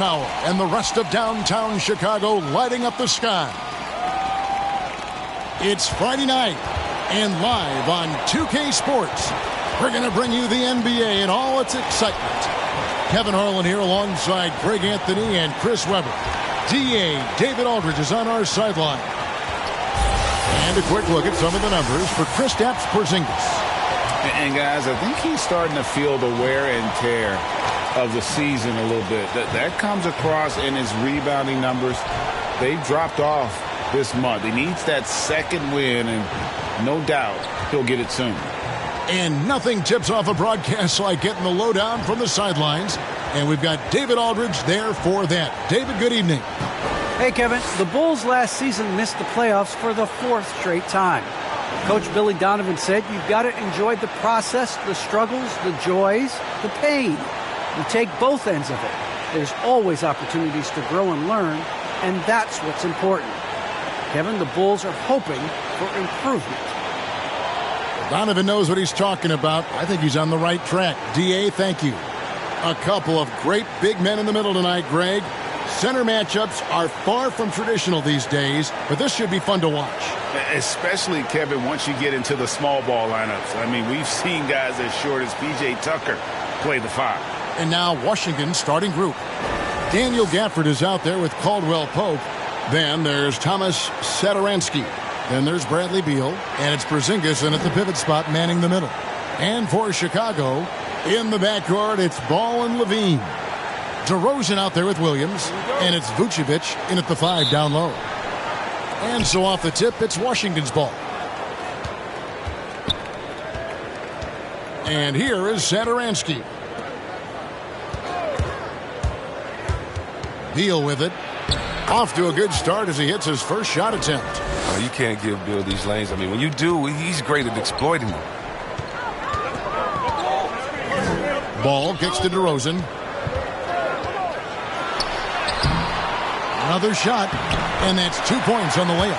Power and the rest of downtown Chicago lighting up the sky. It's Friday night, and live on 2K Sports, we're going to bring you the NBA in all its excitement. Kevin Harlan here alongside Greg Anthony and Chris Webber. DA David Aldridge is on our sideline. And a quick look at some of the numbers for Kristaps Porzingis. And guys, I think he's starting to feel the wear and tear of the season a little bit. That comes across in his rebounding numbers. They've dropped off this month. He needs that second win, and no doubt he'll get it soon. And nothing tips off a broadcast like getting the lowdown from the sidelines. And we've got David Aldridge there for that. David, good evening. Hey, Kevin. The Bulls last season missed the playoffs for the fourth straight time. Coach Billy Donovan said you've got to enjoy the process, the struggles, the joys, the pain. You take both ends of it. There's always opportunities to grow and learn, and that's what's important. Kevin, the Bulls are hoping for improvement. Donovan knows what he's talking about. I think he's on the right track. DA, thank you. A couple of great big men in the middle tonight, Greg. Center matchups are far from traditional these days, but this should be fun to watch. Especially, Kevin, once you get into the small ball lineups. I mean, we've seen guys as short as P.J. Tucker play the five. And now Washington's starting group. Daniel Gafford is out there with Caldwell Pope. Then there's Thomas Satoransky. Then there's Bradley Beal. And it's Porzingis in at the pivot spot manning the middle. And for Chicago, in the backcourt, it's Ball and Levine. DeRozan out there with Williams. And it's Vucevic in at the five down low. And so off the tip, it's Washington's ball. And here is Satoransky. Beal with it. Off to a good start as he hits his first shot attempt. Oh, you can't give Beal these lanes. I mean, when you do, he's great at exploiting them. Ball kicks to DeRozan. Another shot, and that's 2 points on the layup.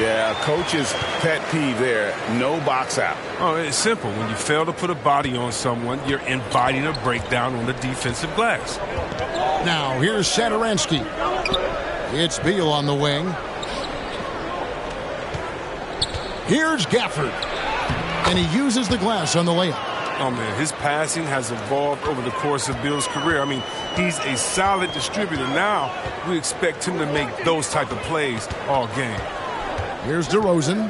Yeah, coach's pet peeve there. No box out. Oh, it's simple. When you fail to put a body on someone, you're inviting a breakdown on the defensive glass. Now, here's Satoransky. It's Beal on the wing. Here's Gafford. And he uses the glass on the layup. Oh, man, his passing has evolved over the course of Beal's career. I mean, he's a solid distributor. Now, we expect him to make those type of plays all game. Here's DeRozan.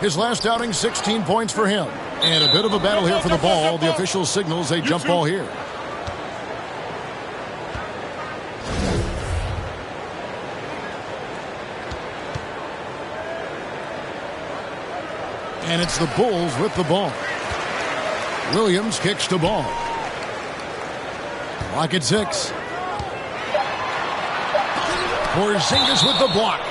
His last outing, 16 points for him. And a bit of a battle here for the ball. The official signals a jump ball here. And it's the Bulls with the ball. Williams kicks the ball. Clock at 6. Porzingis with the block.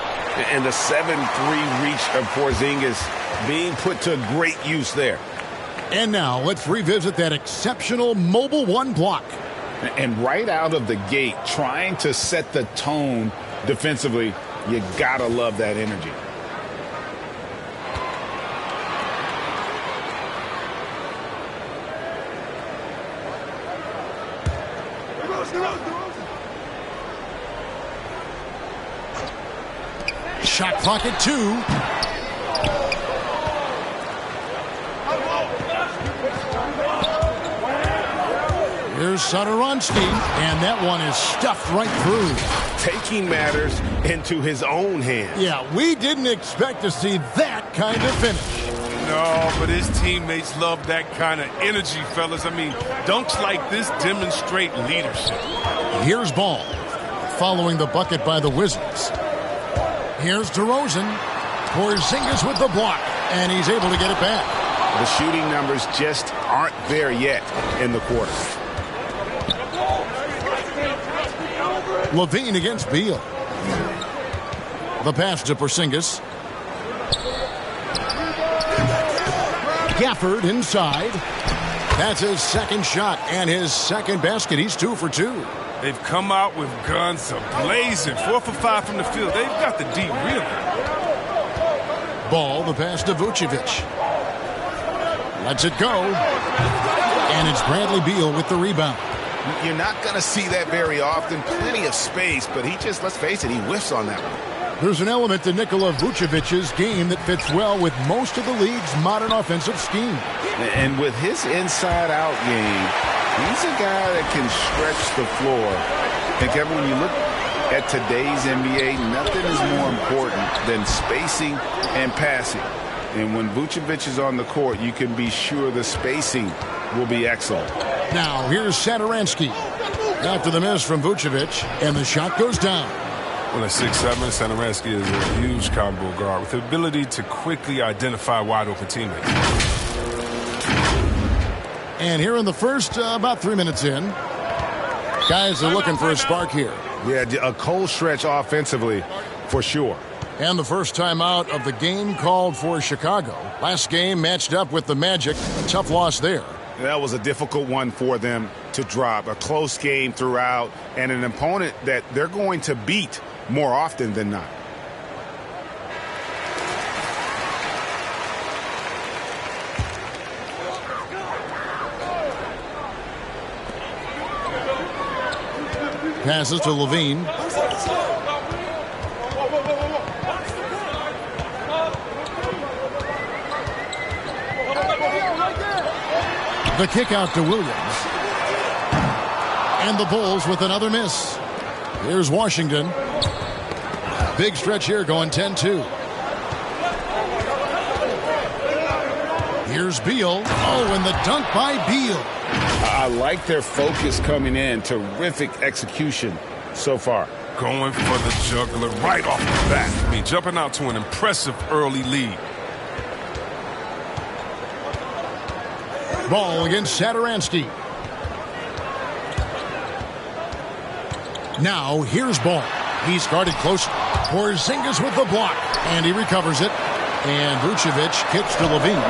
And the 7-3 reach of Porzingis being put to great use there. And now let's revisit that exceptional Mobile One block. And right out of the gate, trying to set the tone defensively, you gotta love that energy. Shot clock at 2. Here's Satoransky, and that one is stuffed right through. Taking matters into his own hands. Yeah, we didn't expect to see that kind of finish. No, but his teammates love that kind of energy, fellas. I mean, dunks like this demonstrate leadership. Here's Ball, following the bucket by the Wizards. Here's DeRozan. Porzingis with the block, and he's able to get it back. The shooting numbers just aren't there yet in the quarter. Levine against Beal. The pass to Porzingis. Gafford inside. That's his second shot and his second basket. He's 2 for 2. They've come out with guns blazing. 4 for 5 from the field. They've got the D really. Ball, the pass to Vucevic. Lets it go. And it's Bradley Beal with the rebound. You're not going to see that very often. Plenty of space, but he just, let's face it, he whiffs on that one. There's an element to Nikola Vucevic's game that fits well with most of the league's modern offensive scheme. And with his inside-out game, he's a guy that can stretch the floor. And Kevin, when you look at today's NBA, nothing is more important than spacing and passing. And when Vucevic is on the court, you can be sure the spacing will be excellent. Now, here's Satoransky. After the miss from Vucevic, and the shot goes down. Well, at 6'7", Satoransky is a huge combo guard with the ability to quickly identify wide-open teammates. And here in the first, about 3 minutes in, guys are looking for a spark here. Yeah, a cold stretch offensively, for sure. And the first time out of the game called for Chicago. Last game matched up with the Magic. A tough loss there. That was a difficult one for them to drop. A close game throughout, and an opponent that they're going to beat more often than not. Passes to Levine. The kick out to Williams. And the Bulls with another miss. Here's Washington. Big stretch here going 10-2. Here's Beal. Oh, and the dunk by Beal. I like their focus coming in. Terrific execution so far. Going for the juggler right off the bat. I mean, jumping out to an impressive early lead. Ball against Satoransky. Now, here's Ball. He's guarded close. Porzingis with the block. And he recovers it. And Vucevic kicks to Levine.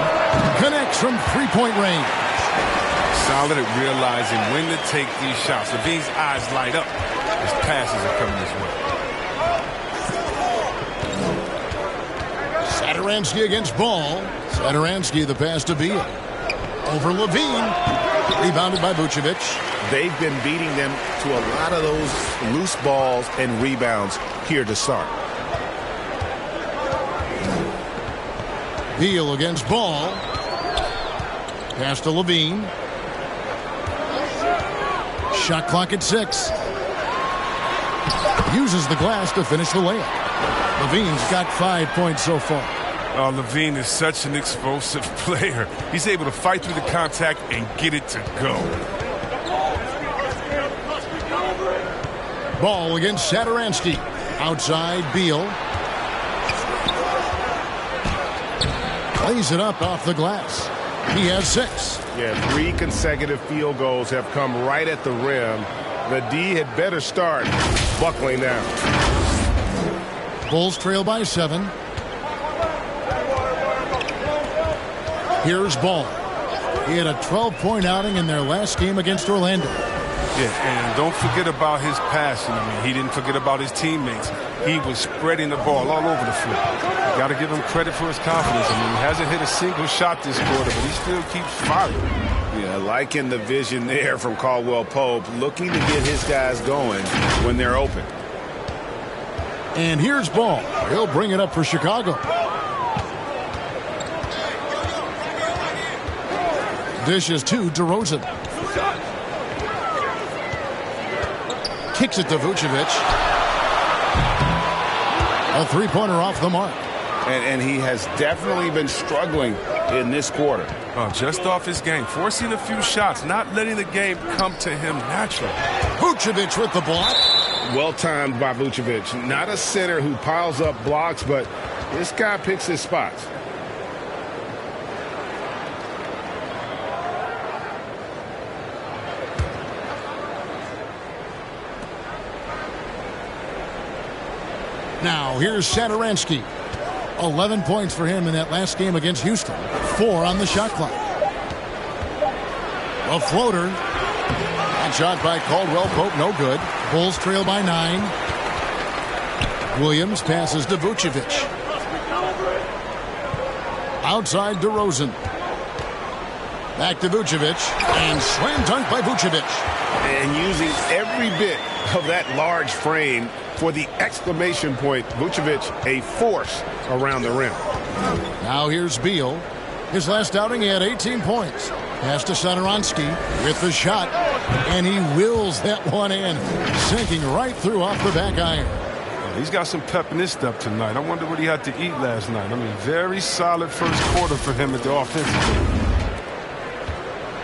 Connects from three-point range. Solid at realizing when to take these shots. Levine's eyes light up as passes are coming his way. Satoransky against Ball. Satoransky the pass to Beal. Over Levine. Rebounded by Vucevic. They've been beating them to a lot of those loose balls and rebounds here to start. Beal against Ball. Pass to Levine. Shot clock at 6. Uses the glass to finish the layup. Levine's got 5 points so far. Levine is such an explosive player. He's able to fight through the contact and get it to go. Ball against Satoransky. Outside Beal. Lays it up off the glass. He has 6. Yeah, 3 consecutive field goals have come right at the rim. The D had better start buckling down. Bulls trail by 7. Here's Ball. He had a 12-point outing in their last game against Orlando. Yeah, and don't forget about his passing. I mean, he didn't forget about his teammates. He was spreading the ball all over the floor. You got to give him credit for his confidence. I mean, he hasn't hit a single shot this quarter, but he still keeps firing. Yeah, liking the vision there from Caldwell Pope, looking to get his guys going when they're open. And here's Ball. He'll bring it up for Chicago. Dishes to DeRozan. Kicks it to Vucevic. A three-pointer off the mark. And he has definitely been struggling in this quarter. Just off his game, forcing a few shots, not letting the game come to him naturally. Vucevic with the block. Well timed by Vucevic. Not a center who piles up blocks, but this guy picks his spots. Now, here's Satoransky. 11 points for him in that last game against Houston. 4 on the shot clock. A floater. That shot by Caldwell Pope, no good. Bulls trail by 9. Williams passes to Vucevic. Outside DeRozan. Back to Vucevic. And slam dunk by Vucevic. And using every bit of that large frame for the exclamation point, Vucevic a force around the rim. Now here's Beal. His last outing, he had 18 points. Pass to Satoransky with the shot, and he wills that one in, sinking right through off the back iron. He's got some pep in his step tonight. I wonder what he had to eat last night. I mean, very solid first quarter for him at the offensive end.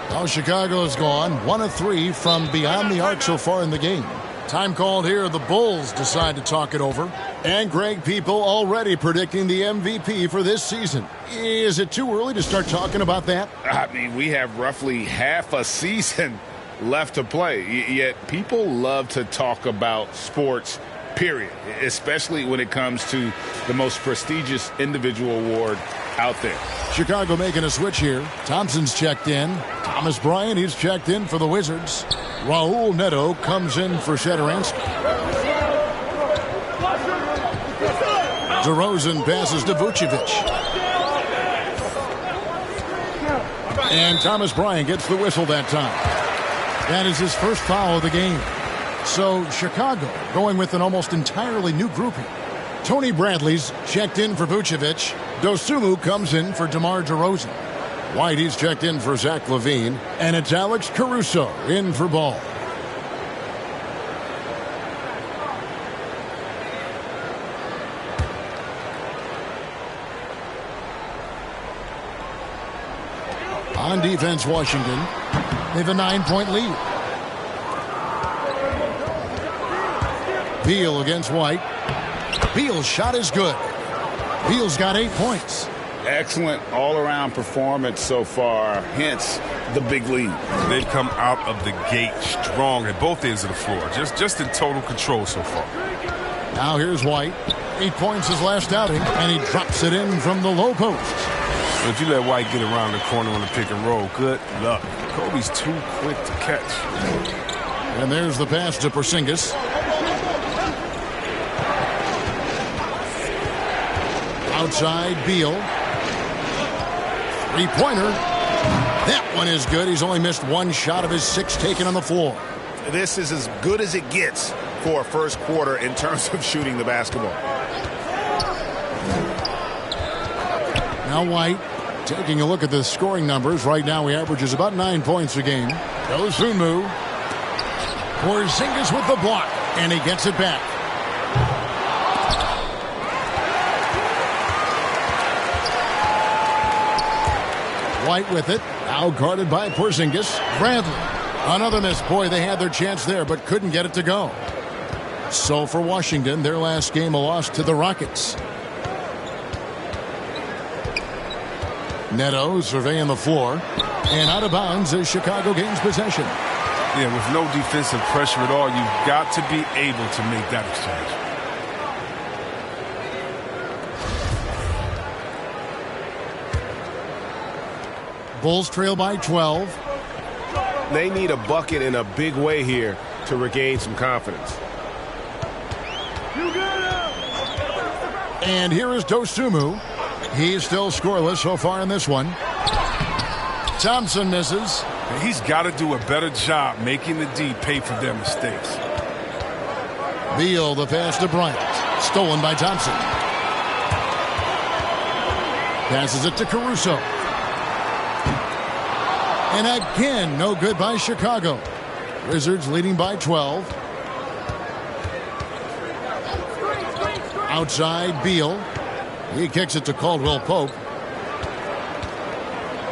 Now Chicago is gone 1 of 3 from beyond the arc so far in the game. Time called here. The Bulls decide to talk it over. And Greg, people already predicting the MVP for this season. Is it too early to start talking about that? I mean, we have roughly half a season left to play. Yet people love to talk about sports, period, especially when it comes to the most prestigious individual award out there. Chicago making a switch here. Thompson's checked in. Thomas Bryant, he's checked in for the Wizards. Raul Neto comes in for Satoransky. DeRozan passes to Vucevic. And Thomas Bryant gets the whistle that time. That is his first foul of the game. So Chicago going with an almost entirely new grouping. Tony Bradley's checked in for Vucevic. Dosunmu comes in for DeMar DeRozan. White, he's checked in for Zach LaVine. And it's Alex Caruso in for Ball. On defense, Washington. They have a 9-point lead. Beal against White. Beal's shot is good. Beal's got 8 points. Excellent all-around performance so far, hence the big lead. They've come out of the gate strong at both ends of the floor, just in total control so far. Now here's White. 8 points his last outing, and he drops it in from the low post. If you let White get around the corner on the pick and roll, good luck. Kobe's too quick to catch. And there's the pass to Porzingis. Outside, Beal. Three-pointer. That one is good. He's only missed one shot of his 6 taken on the floor. This is as good as it gets for a first quarter in terms of shooting the basketball. Now White taking a look at the scoring numbers. Right now he averages about 9 points a game. Dosunmu. Porzingis with the block, and he gets it back. White with it. Now guarded by Porzingis. Bradley. Another miss. Boy, they had their chance there, but couldn't get it to go. So for Washington, their last game a loss to the Rockets. Neto surveying the floor. And out of bounds as Chicago gains possession. Yeah, with no defensive pressure at all, you've got to be able to make that exchange. Bulls trail by 12. They need a bucket in a big way here to regain some confidence. And here is Dosunmu. He's still scoreless so far in this one. Thompson misses. He's got to do a better job making the D pay for their mistakes. Beal, the pass to Bryant. Stolen by Thompson. Passes it to Caruso. And again, no good by Chicago. Wizards leading by 12. Outside, Beal. He kicks it to Caldwell Pope.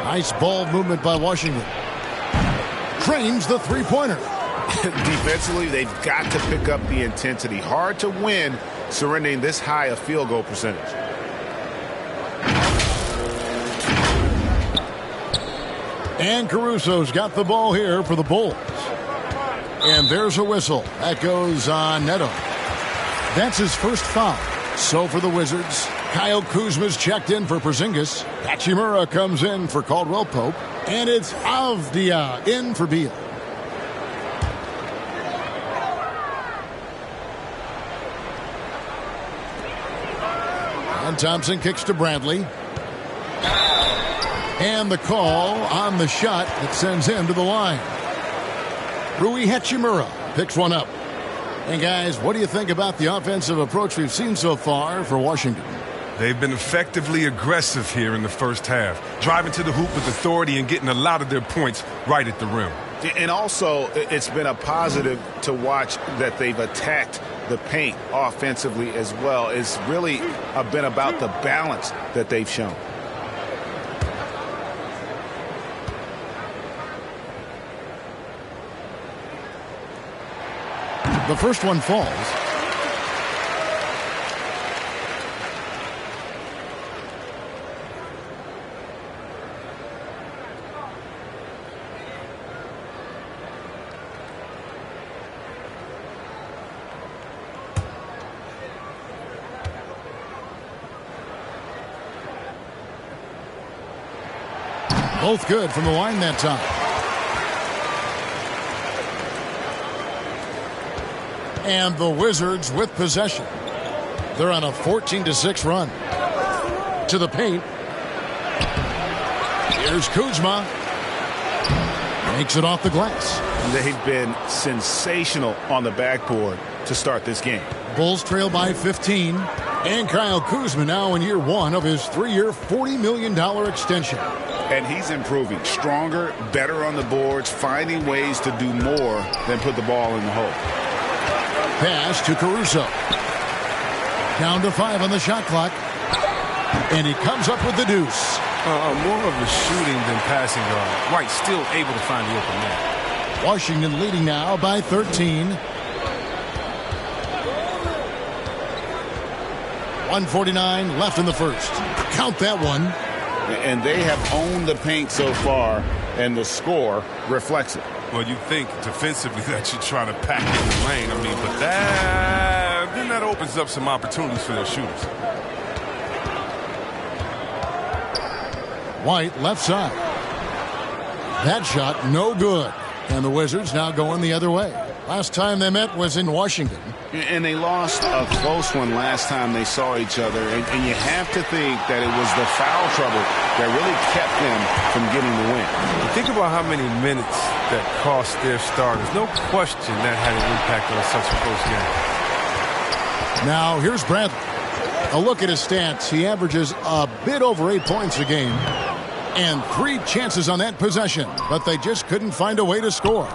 Nice ball movement by Washington. Trains the three-pointer. Defensively, they've got to pick up the intensity. Hard to win surrendering this high a field goal percentage. And Caruso's got the ball here for the Bulls. And there's a whistle. That goes on Neto. That's his first foul. So for the Wizards, Kyle Kuzma's checked in for Porzingis. Hachimura comes in for Caldwell Pope. And it's Avdia in for Beal. And Thompson kicks to Bradley. And the call on the shot that sends him to the line. Rui Hachimura picks one up. And guys, what do you think about the offensive approach we've seen so far for Washington? They've been effectively aggressive here in the first half, driving to the hoop with authority and getting a lot of their points right at the rim. And also, it's been a positive to watch that they've attacked the paint offensively as well. It's really been about the balance that they've shown. The first one falls. Both good from the line that time. And the Wizards with possession. They're on a 14-6 run. To the paint. Here's Kuzma. Makes it off the glass. They've been sensational on the backboard to start this game. Bulls trail by 15. And Kyle Kuzma now in year one of his 3-year, $40 million extension. And he's improving. Stronger, better on the boards, finding ways to do more than put the ball in the hole. Pass to Caruso. Down to 5 on the shot clock. And he comes up with the deuce. More of a shooting than passing guard. White still able to find the open man. Washington leading now by 13. 1:49 left in the first. Count that one. And they have owned the paint so far, and the score reflects it. Well, you think defensively that you try to pack in the lane. I mean, but then that opens up some opportunities for their shooters. White left side. That shot no good. And the Wizards now going the other way. Last time they met was in Washington. And they lost a close one last time they saw each other. And you have to think that it was the foul trouble that really kept them from getting the win. Think about how many minutes that cost their starters. No question that had an impact on such a close game. Now here's Bradley. A look at his stats. He averages a bit over 8 points a game. And 3 chances on that possession. But they just couldn't find a way to score.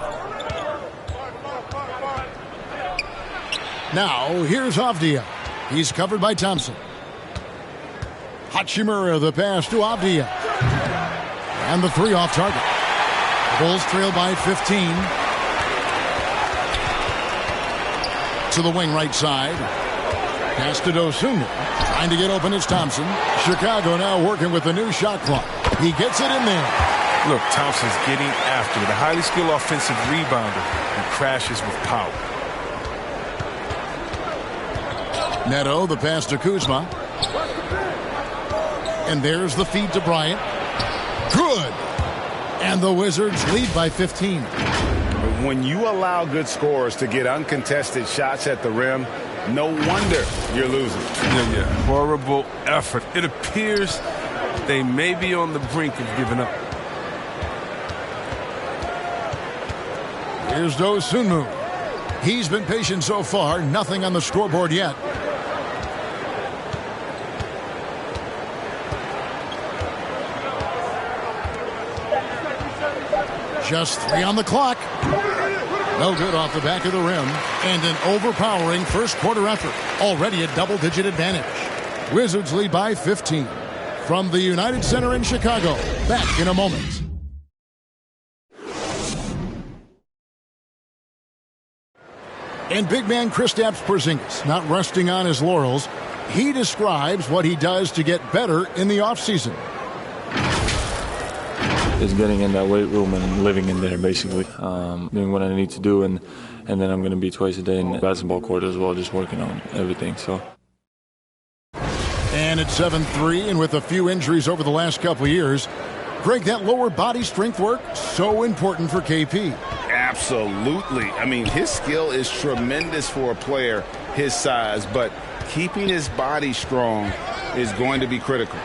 Now, here's Avdija. He's covered by Thompson. Hachimura, the pass to Avdija. And the 3 off target. Bulls trail by 15. To the wing right side. Pass to Dosunmu. Trying to get open is Thompson. Chicago now working with the new shot clock. He gets it in there. Look, Thompson's getting after it. A highly skilled offensive rebounder and crashes with power. Neto, the pass to Kuzma. And there's the feed to Bryant. Good. And the Wizards lead by 15. When you allow good scorers to get uncontested shots at the rim, no wonder you're losing. Yeah. Horrible effort. It appears they may be on the brink of giving up. Here's Dosunmu. He's been patient so far. Nothing on the scoreboard yet. Just 3 on the clock. No good off the back of the rim. And an overpowering first quarter effort. Already a double-digit advantage. Wizards lead by 15. From the United Center in Chicago. Back in a moment. And big man Kristaps Porzingis not resting on his laurels. He describes what he does to get better in the offseason. Is getting in that weight room and living in there, basically. Doing what I need to do, and then I'm going to be twice a day in the basketball court as well, just working on everything. So. And it's 7-3, and with a few injuries over the last couple of years, Greg, that lower body strength work, so important for KP. Absolutely. I mean, his skill is tremendous for a player his size, but keeping his body strong is going to be critical.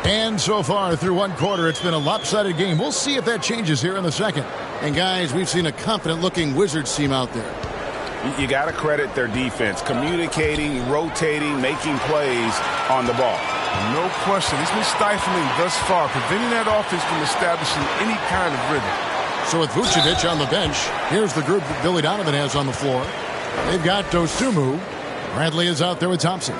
And so far through one quarter, it's been a lopsided game. We'll see if that changes here in the second. And guys, we've seen a confident-looking Wizards team out there. You got to credit their defense, communicating, rotating, making plays on the ball. No question. It's been stifling thus far, preventing that offense from establishing any kind of rhythm. So with Vucevic on the bench, here's the group that Billy Donovan has on the floor. They've got Dosunmu. Bradley is out there with Thompson.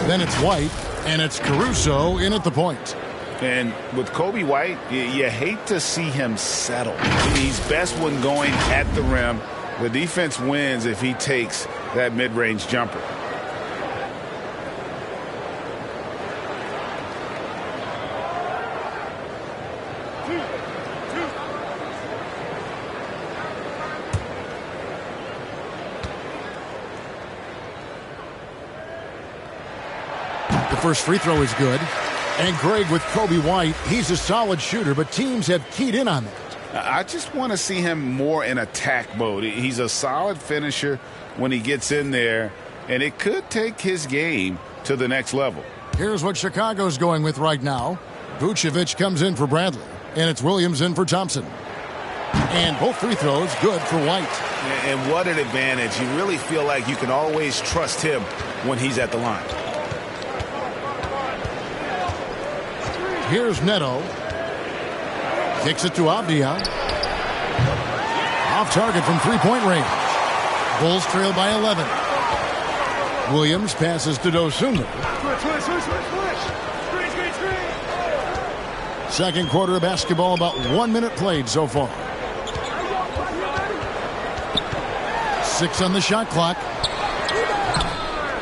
Then it's White, and it's Caruso in at the point. And with Kobe White, you hate to see him settle. He's best when going at the rim. The defense wins if he takes that mid-range jumper. The first free throw is good. And Greg, with Kobe White, he's a solid shooter, but teams have keyed in on that. I just want to see him more in attack mode. He's a solid finisher when he gets in there, and it could take his game to the next level. Here's what Chicago's going with right now. Vucevic comes in for Bradley, and it's Williams in for Thompson. And both free throws good for White. And what an advantage. You really feel like you can always trust him when he's at the line. Here's Neto. Kicks it to Avdia. Off target from three-point range. Bulls trail by 11. Williams passes to Dosunmu. Second quarter of basketball, about 1 minute played so far. 6 on the shot clock.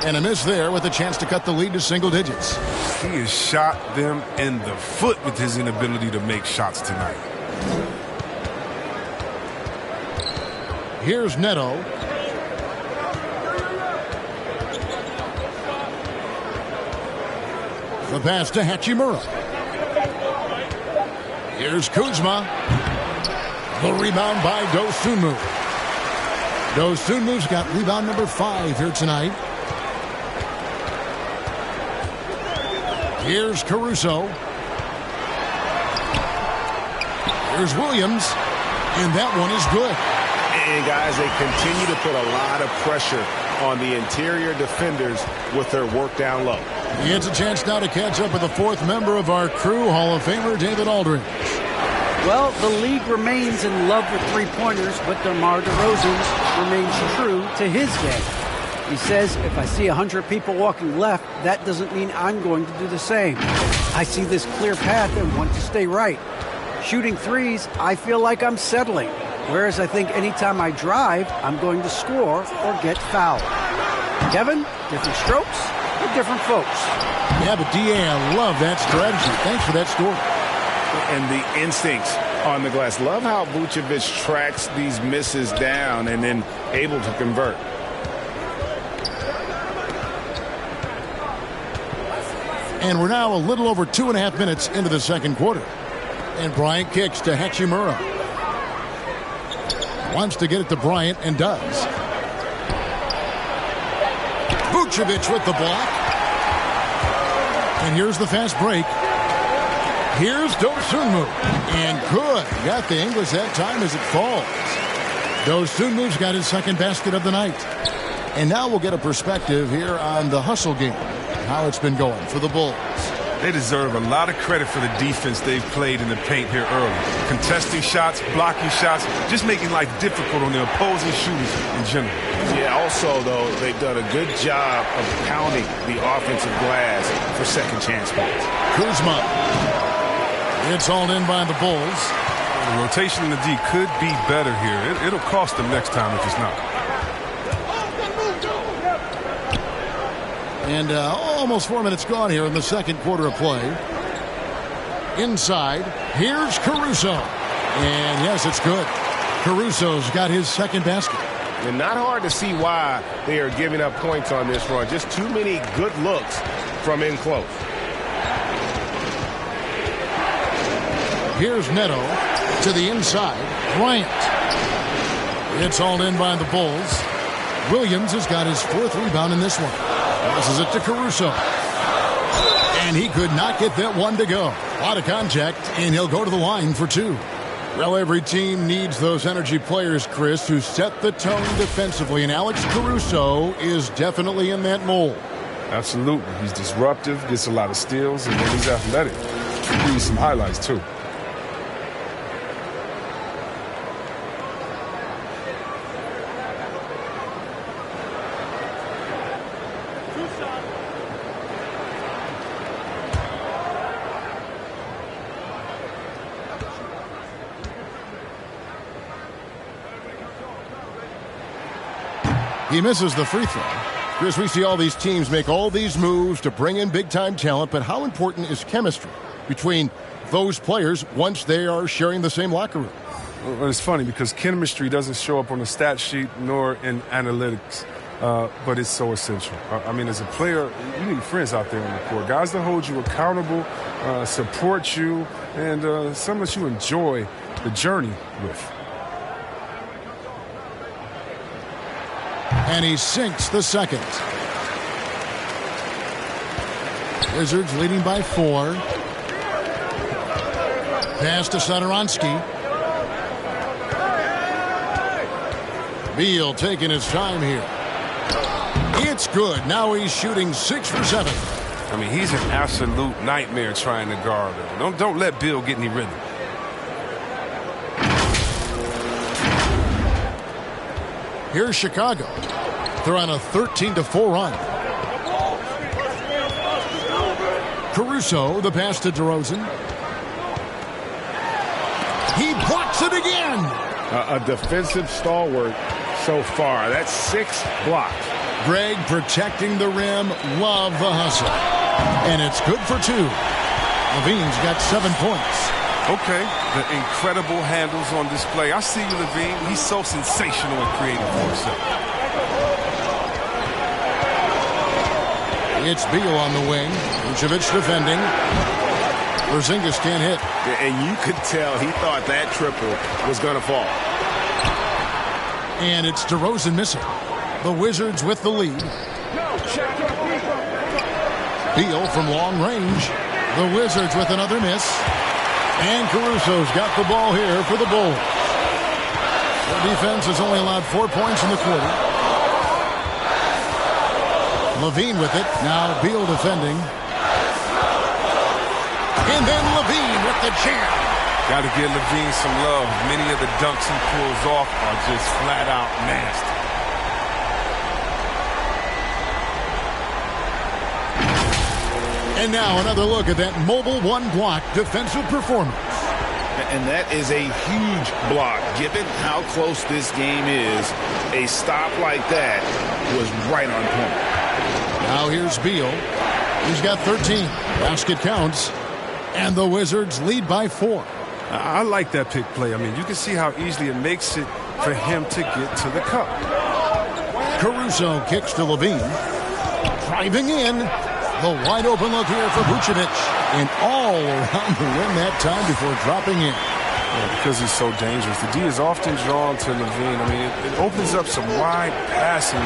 And a miss there with a chance to cut the lead to single digits. He has shot them in the foot with his inability to make shots tonight. Here's Neto. The pass to Hachimura. Here's Kuzma. The rebound by Dosunmu. Dosunmu's got rebound number 5 here tonight. Here's Caruso. Here's Williams. And that one is good. And, guys, they continue to put a lot of pressure on the interior defenders with their work down low. He gets a chance now to catch up with the 4th member of our crew, Hall of Famer David Aldridge. Well, the league remains in love with three-pointers, but DeMar DeRozan remains true to his game. He says, if I see 100 people walking left, that doesn't mean I'm going to do the same. I see this clear path and want to stay right. Shooting threes, I feel like I'm settling. Whereas I think anytime I drive, I'm going to score or get fouled. Kevin, different strokes for different folks. Yeah, but D.A., I love that strategy. Thanks for that story. And the instincts on the glass. Love how Vucevic tracks these misses down and then able to convert. And we're now a little over 2.5 minutes into the second quarter. And Bryant kicks to Hachimura. Wants to get it to Bryant and does. Vucevic with the block. And here's the fast break. Here's Dosunmu. And good. Got the English that time as it falls. Dosunmu's got his second basket of the night. And now we'll get a perspective here on the hustle game. How it's been going for the Bulls. They deserve a lot of credit for the defense they've played in the paint here early. Contesting shots, blocking shots, just making life difficult on the opposing shooters in general. Yeah, also, though, they've done a good job of pounding the offensive glass for second chance points. Kuzma. It's hauled in by the Bulls. The rotation in the D could be better here. It'll cost them next time if it's not. And almost 4 minutes gone here in the second quarter of play. Inside, here's Caruso. And yes, it's good. Caruso's got his second basket. And not hard to see why they are giving up points on this run. Just too many good looks from in close. Here's Neto to the inside. Bryant. It's hauled in by the Bulls. Williams has got his 4th rebound in this one. Passes it to Caruso. And he could not get that one to go. A lot of contact, and he'll go to the line for 2. Well, every team needs those energy players, Chris, who set the tone defensively, and Alex Caruso is definitely in that mold. Absolutely. He's disruptive, gets a lot of steals, and then he's athletic. He needs some highlights, too. He misses the free throw. Chris, we see all these teams make all these moves to bring in big-time talent, but how important is chemistry between those players once they are sharing the same locker room? Well, it's funny because chemistry doesn't show up on the stat sheet nor in analytics, but it's so essential. I mean, as a player, you need friends out there on the court, guys that hold you accountable, support you, and some that you enjoy the journey with. And he sinks the second. Wizards leading by 4. Pass to Satoransky. Beal taking his time here. It's good. Now he's shooting 6 for 7. I mean, he's an absolute nightmare trying to guard him. Don't let Beal get any rhythm. Here's Chicago. They're on a 13-4 run. Caruso, the pass to DeRozan. He blocks it again. A defensive stalwart so far. That's 6 blocks. Greg protecting the rim. Love the hustle. And it's good for 2. Levine's got 7 points. Okay, the incredible handles on display. I see you, Levine. He's so sensational and creative for himself. It's Beal on the wing. Vucevic defending. Porzingis can't hit. And you could tell he thought that triple was going to fall. And it's DeRozan missing. The Wizards with the lead. Beal from long range. The Wizards with another miss. And Caruso's got the ball here for the Bulls. The defense has only allowed 4 points in the quarter. Levine with it. Now Beal defending. And then Levine with the jam. Got to give Levine some love. Many of the dunks he pulls off are just flat out nasty. And now another look at that mobile one-block defensive performance. And that is a huge block. Given how close this game is, a stop like that was right on point. Now here's Beal. He's got 13. Basket counts. And the Wizards lead by 4. I like that pick play. I mean, you can see how easily it makes it for him to get to the cup. Caruso kicks to Levine. Driving in. The wide open look here for Vucevic. And all around the rim that time before dropping in. Yeah, because he's so dangerous. The D is often drawn to Levine. I mean, it opens up some wide passing.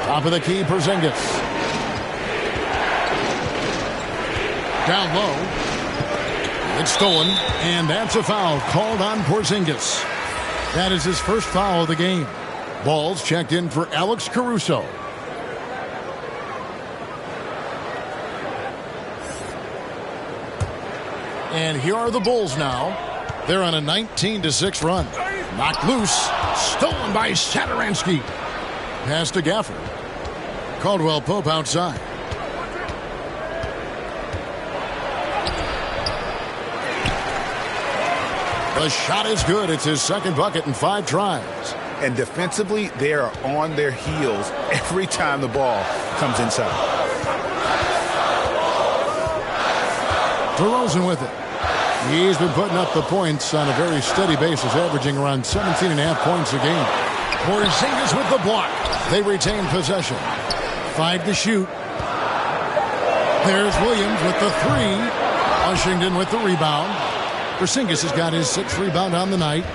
Top of the key, Porzingis. Down low. It's stolen, and that's a foul called on Porzingis. That is his first foul of the game. Ball's checked in for Alex Caruso. And here are the Bulls now. They're on a 19-6 run. Knocked loose. Stolen by Satoransky. Pass to Gafford. Caldwell Pope outside. The shot is good. It's his second bucket in 5 tries. And defensively, they are on their heels every time the ball comes inside. DeRozan with it. He's been putting up the points on a very steady basis, averaging around 17.5 points a game. Porzingis with the block. They retain possession. 5 to shoot. There's Williams with the 3. Washington with the rebound. Porzingis has got his 6th rebound on the night.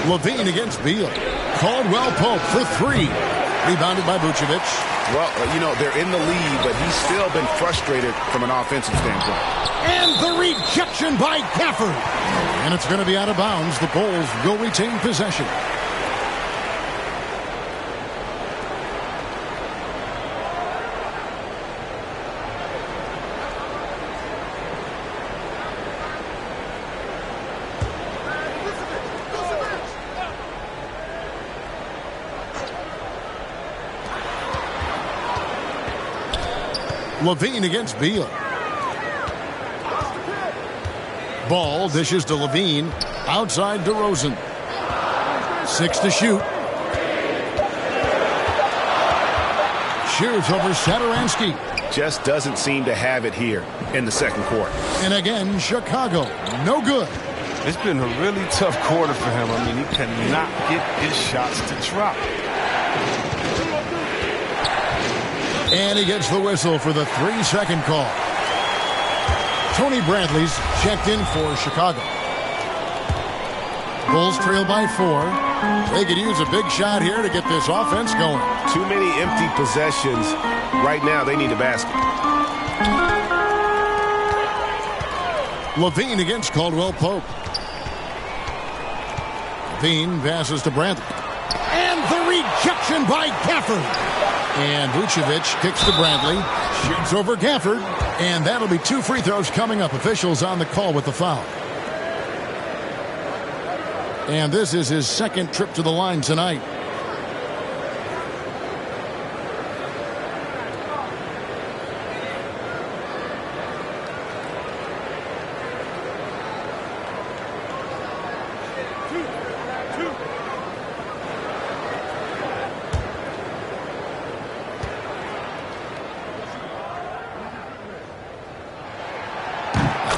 Levine against Beal. Caldwell Pope for 3. Rebounded by Vucevic. Well, they're in the lead, but he's still been frustrated from an offensive standpoint. And the rejection by Gafford. And it's going to be out of bounds. The Bulls will retain possession. LaVine against Beal. Ball dishes to LaVine. Outside DeRozan. 6 to shoot. Shoots over Satoransky. Just doesn't seem to have it here in the second quarter. And again, Chicago. No good. It's been a really tough quarter for him. I mean, he cannot get his shots to drop. And he gets the whistle for the 3-second call. Tony Bradley's checked in for Chicago. Bulls trail by 4. They could use a big shot here to get this offense going. Too many empty possessions. Right now, they need a basket. LaVine against Caldwell Pope. LaVine passes to Bradley. And the rejection by Gafford. And Vucevic kicks to Bradley. Shoots over Gafford. And that'll be 2 free throws coming up. Officials on the call with the foul. And this is his second trip to the line tonight.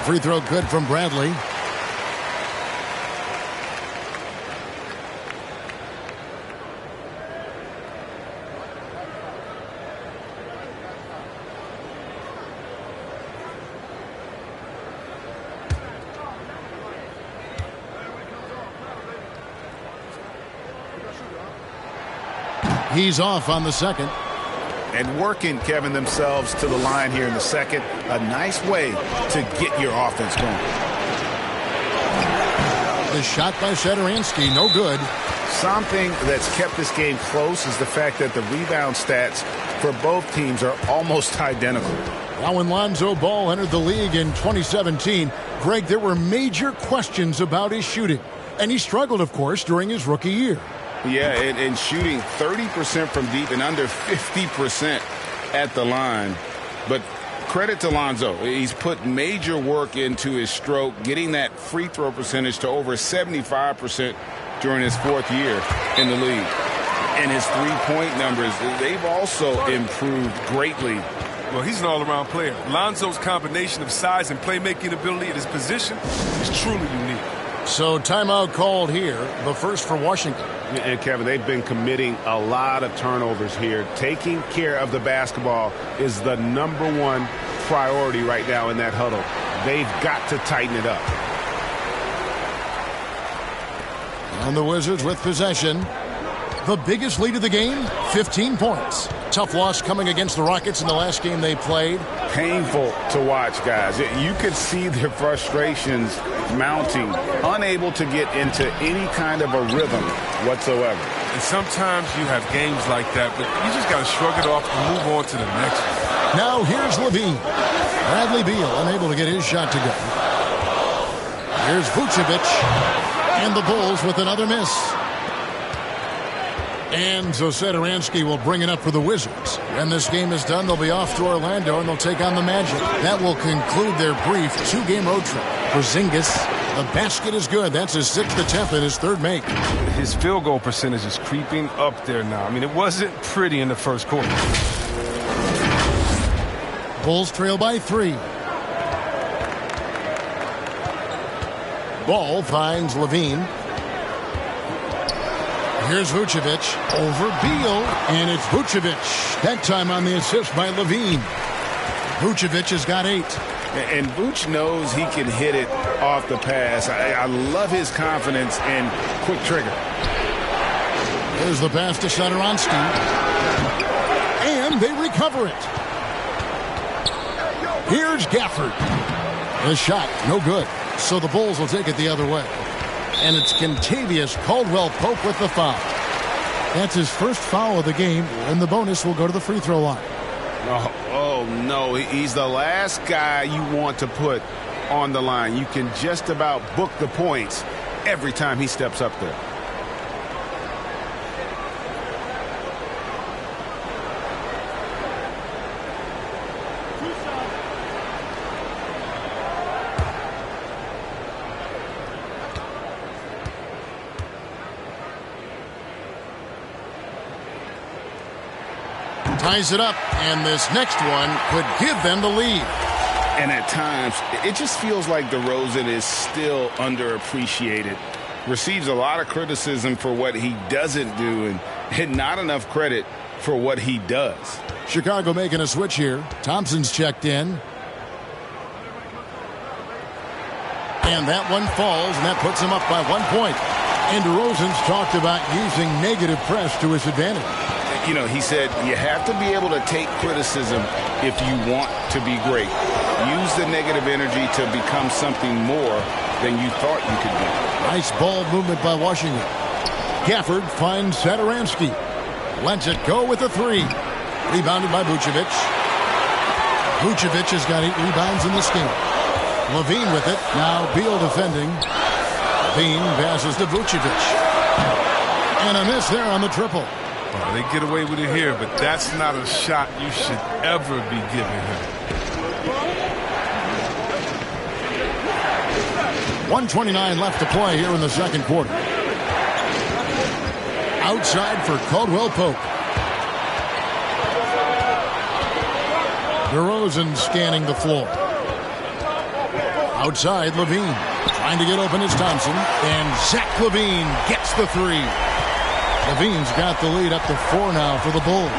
Free throw good from Bradley. He's off on the second. And working, Kevin, themselves to the line here in the second. A nice way to get your offense going. The shot by Satoransky, no good. Something that's kept this game close is the fact that the rebound stats for both teams are almost identical. Now when Lonzo Ball entered the league in 2017, Greg, there were major questions about his shooting. And he struggled, of course, during his rookie year. Yeah, and shooting 30% from deep and under 50% at the line. But credit to Lonzo. He's put major work into his stroke, getting that free throw percentage to over 75% during his 4th year in the league. And his three-point numbers, they've also improved greatly. Well, he's an all-around player. Lonzo's combination of size and playmaking ability at his position is truly unique. So timeout called here, the first for Washington. And Kevin, they've been committing a lot of turnovers here. Taking care of the basketball is the #1 priority right now in that huddle. They've got to tighten it up. And the Wizards with possession. The biggest lead of the game, 15 points. Tough loss coming against the Rockets in the last game they played. Painful to watch, guys. You could see their frustrations mounting, unable to get into any kind of a rhythm whatsoever. And sometimes you have games like that, but you just got to shrug it off and move on to the next one. Now here's LaVine. Bradley Beal unable to get his shot to go. Here's Vucevic. And the Bulls with another miss. And so Satoransky will bring it up for the Wizards. When this game is done, they'll be off to Orlando, and they'll take on the Magic. That will conclude their brief 2-game road trip. Porzingis, the basket is good. That's his 6th attempt and his 3rd make. His field goal percentage is creeping up there now. I mean, it wasn't pretty in the first quarter. Bulls trail by 3. Ball finds LaVine. Here's Vucevic over Beal, and it's Vucevic. That time on the assist by LaVine. Vucevic has got 8. And Vooch knows he can hit it off the pass. I love his confidence and quick trigger. Here's the pass to Satoransky. And and they recover it. Here's Gafford. The shot, no good. So the Bulls will take it the other way. And it's Kentavious Caldwell-Pope with the foul. That's his first foul of the game, and the bonus will go to the free throw line. Oh, no. He's the last guy you want to put on the line. You can just about book the points every time he steps up there. Ties it up, and this next one could give them the lead. And at times, it just feels like DeRozan is still underappreciated. Receives a lot of criticism for what he doesn't do and not enough credit for what he does. Chicago making a switch here. Thompson's checked in. And that one falls, and that puts him up by 1 point. And DeRozan's talked about using negative press to his advantage. You know, he said you have to be able to take criticism if you want to be great. Use the negative energy to become something more than you thought you could be. Nice ball movement by Washington. Gafford finds Satoransky. Lets it go with a three. Rebounded by Vucevic. Vucevic has got 8 rebounds in this game. Levine with it. Now Beal defending. Levine passes to Vucevic. And a miss there on the triple. Oh, they get away with it here, but that's not a shot you should ever be giving him. 1:29 left to play here in the second quarter. Outside for Caldwell-Pope. DeRozan scanning the floor. Outside, Levine. Trying to get open is Thompson. And Zach LaVine gets the three. Levine's got the lead up to 4 now for the Bulls.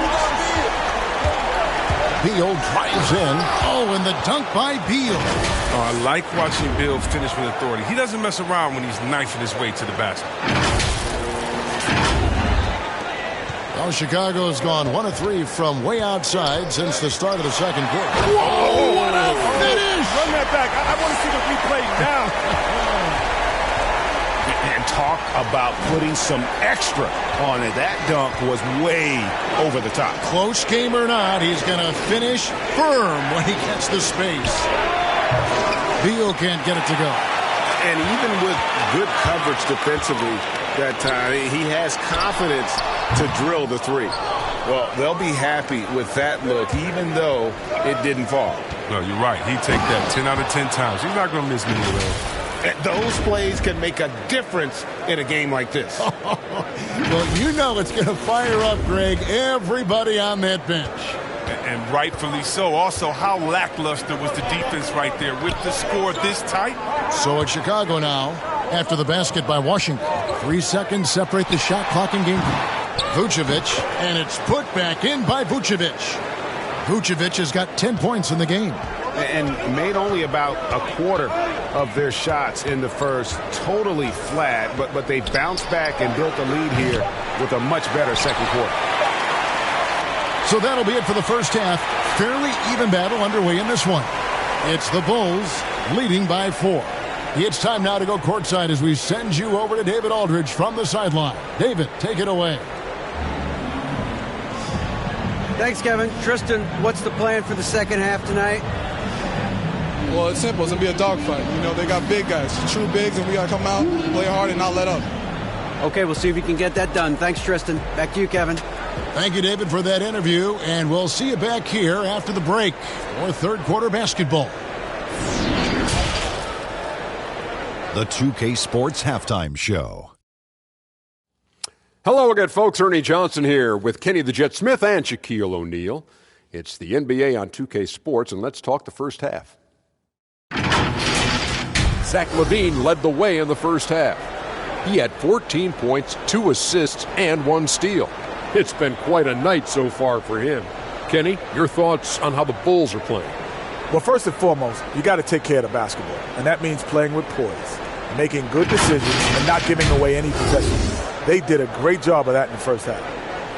Beal drives in. Oh, and the dunk by Beal. I like watching Beal finish with authority. He doesn't mess around when he's knifing his way to the basket. Well, Chicago's gone 1 of 3 from way outside since the start of the second quarter. Whoa, what a finish! Run that back. I want to see the replay now. And talk about putting some extra on it. That dunk was way over the top. Close game or not, he's going to finish firm when he gets the space. Beal can't get it to go. And even with good coverage defensively that time, he has confidence to drill the three. Well, they'll be happy with that look, even though it didn't fall. No, you're right. He'd take that 10 out of 10 times. He's not going to miss many of those. Those plays can make a difference in a game like this. Well, you know it's going to fire up, Greg, everybody on that bench. And rightfully so. Also, how lackluster was the defense right there with the score this tight? So it's Chicago now after the basket by Washington. 3 seconds separate the shot clock and game clock. Vucevic, and it's put back in by Vucevic. Vucevic has got 10 points in the game. And made only about a quarter of their shots in the first. Totally flat, but they bounced back and built a lead here with a much better second quarter. So that'll be it for the first half. Fairly even battle underway in this one. It's the Bulls leading by 4. It's time now to go courtside as we send you over to David Aldridge from the sideline. David, take it away. Thanks, Kevin. Tristan, what's the plan for the second half tonight? Well, it's simple. It's going to be a dogfight. You know, they got big guys, true bigs, and we got to come out, play hard, and not let up. Okay, we'll see if you can get that done. Thanks, Tristan. Back to you, Kevin. Thank you, David, for that interview, and we'll see you back here after the break for third quarter basketball. The 2K Sports Halftime Show. Hello again, folks. Ernie Johnson here with Kenny the Jet Smith and Shaquille O'Neal. It's the NBA on 2K Sports, and let's talk the first half. Zach LaVine led the way in the first half. He had 14 points, 2 assists, and 1 steal. It's been quite a night so far for him. Kenny, your thoughts on how the Bulls are playing? Well, first and foremost, you got to take care of the basketball, and that means playing with poise, making good decisions, and not giving away any possessions. They did a great job of that in the first half.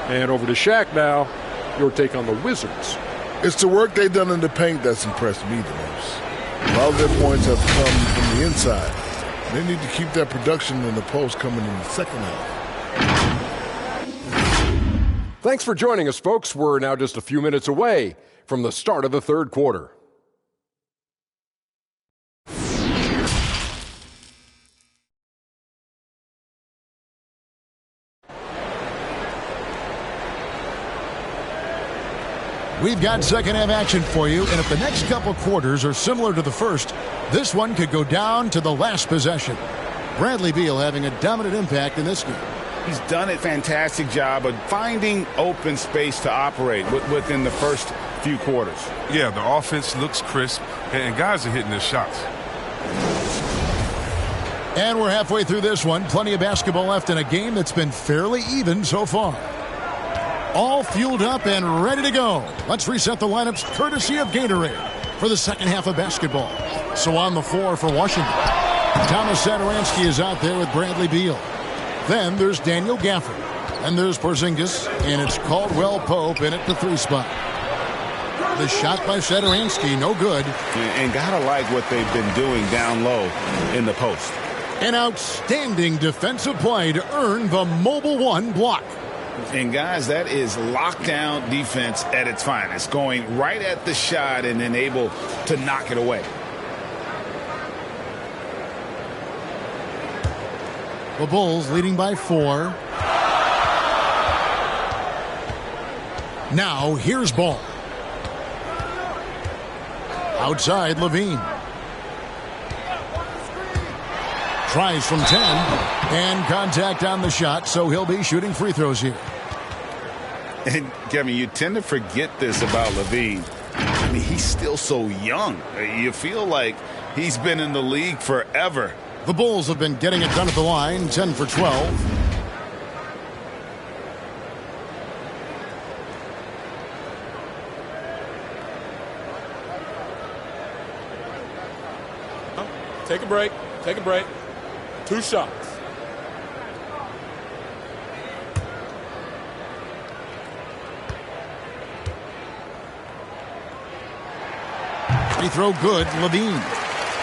And over to Shaq now. Your take on the Wizards? It's the work they've done in the paint that's impressed me the most. A lot of their points have come from the inside. They need to keep that production in the post coming in the second half. Thanks for joining us, folks. We're now just a few minutes away from the start of the third quarter. We've got second half action for you, and if the next couple quarters are similar to the first, this one could go down to the last possession. Bradley Beal having a dominant impact in this game. He's done a fantastic job of finding open space to operate within the first few quarters. Yeah, the offense looks crisp, and guys are hitting their shots. And we're halfway through this one. Plenty of basketball left in a game that's been fairly even so far. All fueled up and ready to go. Let's reset the lineups courtesy of Gatorade for the second half of basketball. So on the floor for Washington, Thomas Satoransky is out there with Bradley Beal. Then there's Daniel Gafford. And there's Porzingis, and it's Caldwell Pope in at the 3 spot. The shot by Satoransky, no good. And gotta like what they've been doing down low in the post. An outstanding defensive play to earn the Mobile One block. And guys, that is lockdown defense at its finest, going right at the shot and then able to knock it away. The Bulls leading by 4. Now here's Ball. Outside Levine. Tries from 10. And contact on the shot, so he'll be shooting free throws here. And, Kevin, you tend to forget this about Levine. I mean, he's still so young. You feel like he's been in the league forever. The Bulls have been getting it done at the line, 10 for 12. Take a break. Take a break. 2 shots. Free throw good, Levine.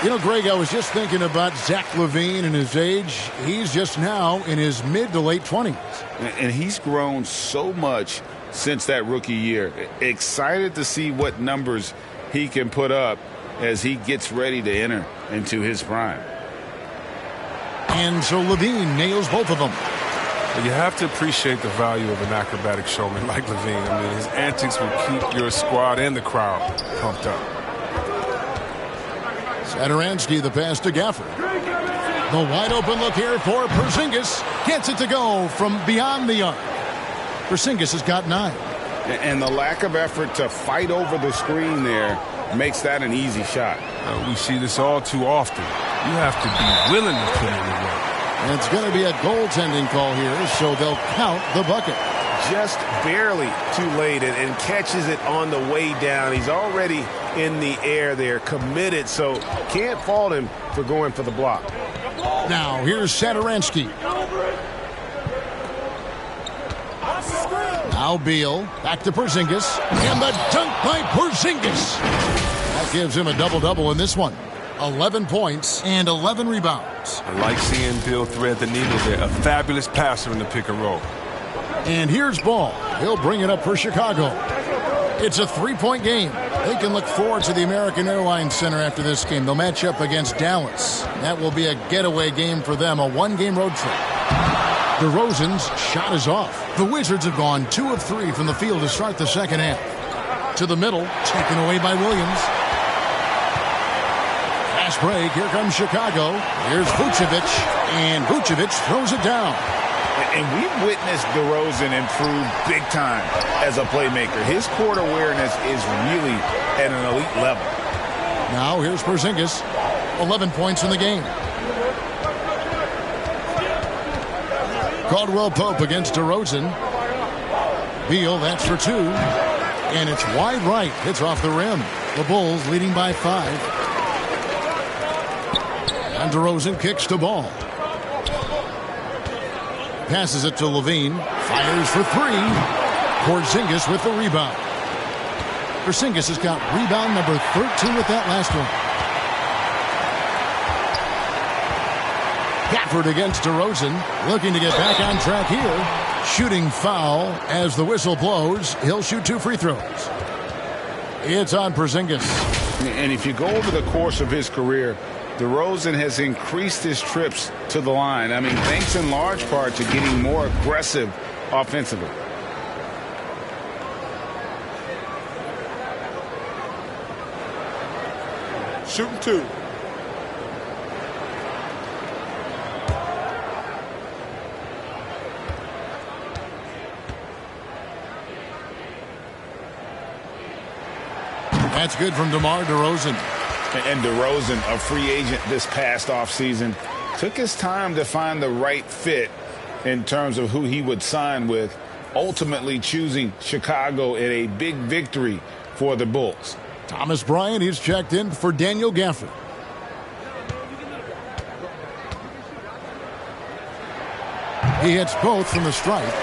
You know, Greg, I was just thinking about Zach LaVine and his age. He's just now in his mid to late 20s. And he's grown so much since that rookie year. Excited to see what numbers he can put up as he gets ready to enter into his prime. And so LaVine nails both of them. You have to appreciate the value of an acrobatic showman like LaVine. I mean, his antics will keep your squad and the crowd pumped up. Satoransky, the pass to Gafford. The wide open look here for Porzingis. Gets it to go from beyond the arc. Porzingis has got 9. And the lack of effort to fight over the screen there makes that an easy shot. We see this all too often. You have to be willing to put in the work. And it's going to be a goaltending call here, so they'll count the bucket. Just barely too late and catches it on the way down. He's already in the air there, committed, so can't fault him for going for the block. Now here's Satoransky. Now Beal, back to Porzingis, and the dunk by Porzingis. That gives him a double-double in this one. 11 points and 11 rebounds. I like seeing Beal thread the needle there. A fabulous passer in the pick and roll. And here's Ball. He'll bring it up for Chicago. It's a 3-point game. They can look forward to the American Airlines Center after this game. They'll match up against Dallas. That will be a getaway game for them, a 1-game road trip. DeRozan's shot is off. The Wizards have gone 2 of 3 from the field to start the second half. To the middle, taken away by Williams. Fast break, here comes Chicago. Here's Vucevic, and Vucevic throws it down. And we've witnessed DeRozan improve big time as a playmaker. His court awareness is really at an elite level. Now here's Porzingis, 11 points in the game. Caldwell Pope against DeRozan. Beal, that's for 2. And it's wide right. It's off the rim. The Bulls leading by 5. And DeRozan kicks the ball. Passes it to Levine. Fires for 3. Porzingis with the rebound. Porzingis has got rebound number 13 with that last one. Gafford against DeRozan, looking to get back on track here. Shooting foul as the whistle blows. He'll shoot 2 free throws. It's on Porzingis. And if you go over the course of his career, DeRozan has increased his trips to the line. I mean, thanks in large part to getting more aggressive offensively. Shooting 2. That's good from DeMar DeRozan. And DeRozan, a free agent this past offseason, took his time to find the right fit in terms of who he would sign with, ultimately choosing Chicago in a big victory for the Bulls. Thomas Bryant, he's checked in for Daniel Gafford. He hits both from the stripe.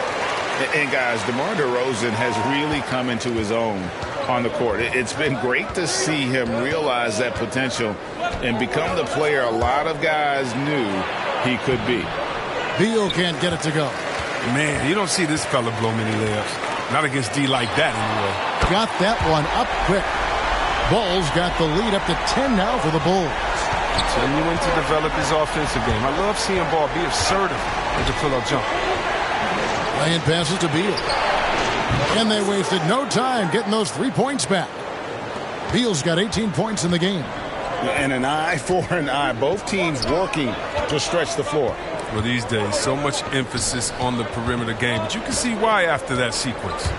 And guys, DeMar DeRozan has really come into his own on the court. It's been great to see him realize that potential and become the player a lot of guys knew he could be. Beal can't get it to go. Man, you don't see this fella blow many layups. Not against D like that anyway. Got that one up quick. Bulls got the lead up to 10 now for the Bulls. Continuing to develop his offensive game. I love seeing ball be assertive with the pull-up jump. Bryant passes to Beal. And they wasted no time getting those 3 points back. Beal's got 18 points in the game. And an eye for an eye. Both teams working to stretch the floor. Well, these days, so much emphasis on the perimeter game. But you can see why after that sequence.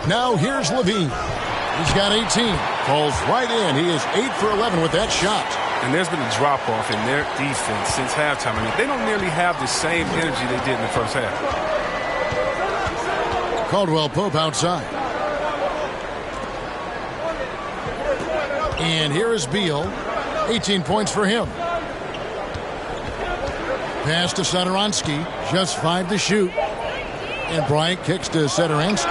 Now here's Levine. He's got 18. Falls right in. He is 8 for 11 with that shot. And there's been a drop-off in their defense since halftime. I mean, they don't nearly have the same energy they did in the first half. Caldwell Pope outside. And here is Beal. 18 points for him. Pass to Satoransky. Just 5 to shoot. And Bryant kicks to Satoransky.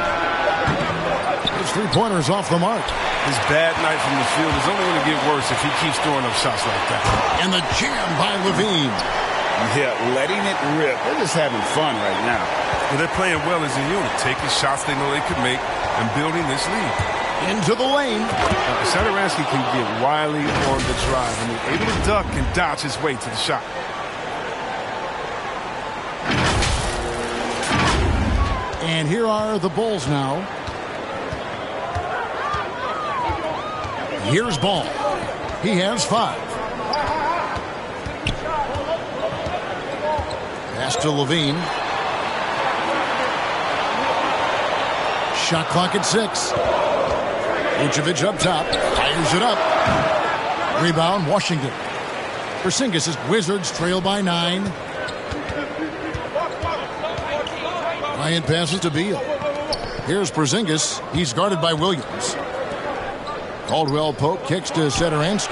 His three-pointers off the mark. His bad night from the field is only going to get worse if he keeps throwing up shots like that. And the jam by Levine. Yeah, letting it rip. They're just having fun right now. Well, they're playing well as a unit, taking shots they know they could make and building this lead. Into the lane. Satoransky can get wily on the drive. I mean, able to duck and dodge his way to the shot. And here are the Bulls now. Here's Ball. He has 5. Pass to Levine. Shot clock at 6. Vucevic up top. Fires it up. Rebound, Washington. Porzingis' Wizards trail by 9. Bryant passes to Beal. Here's Porzingis. He's guarded by Williams. Caldwell Pope kicks to Satoransky.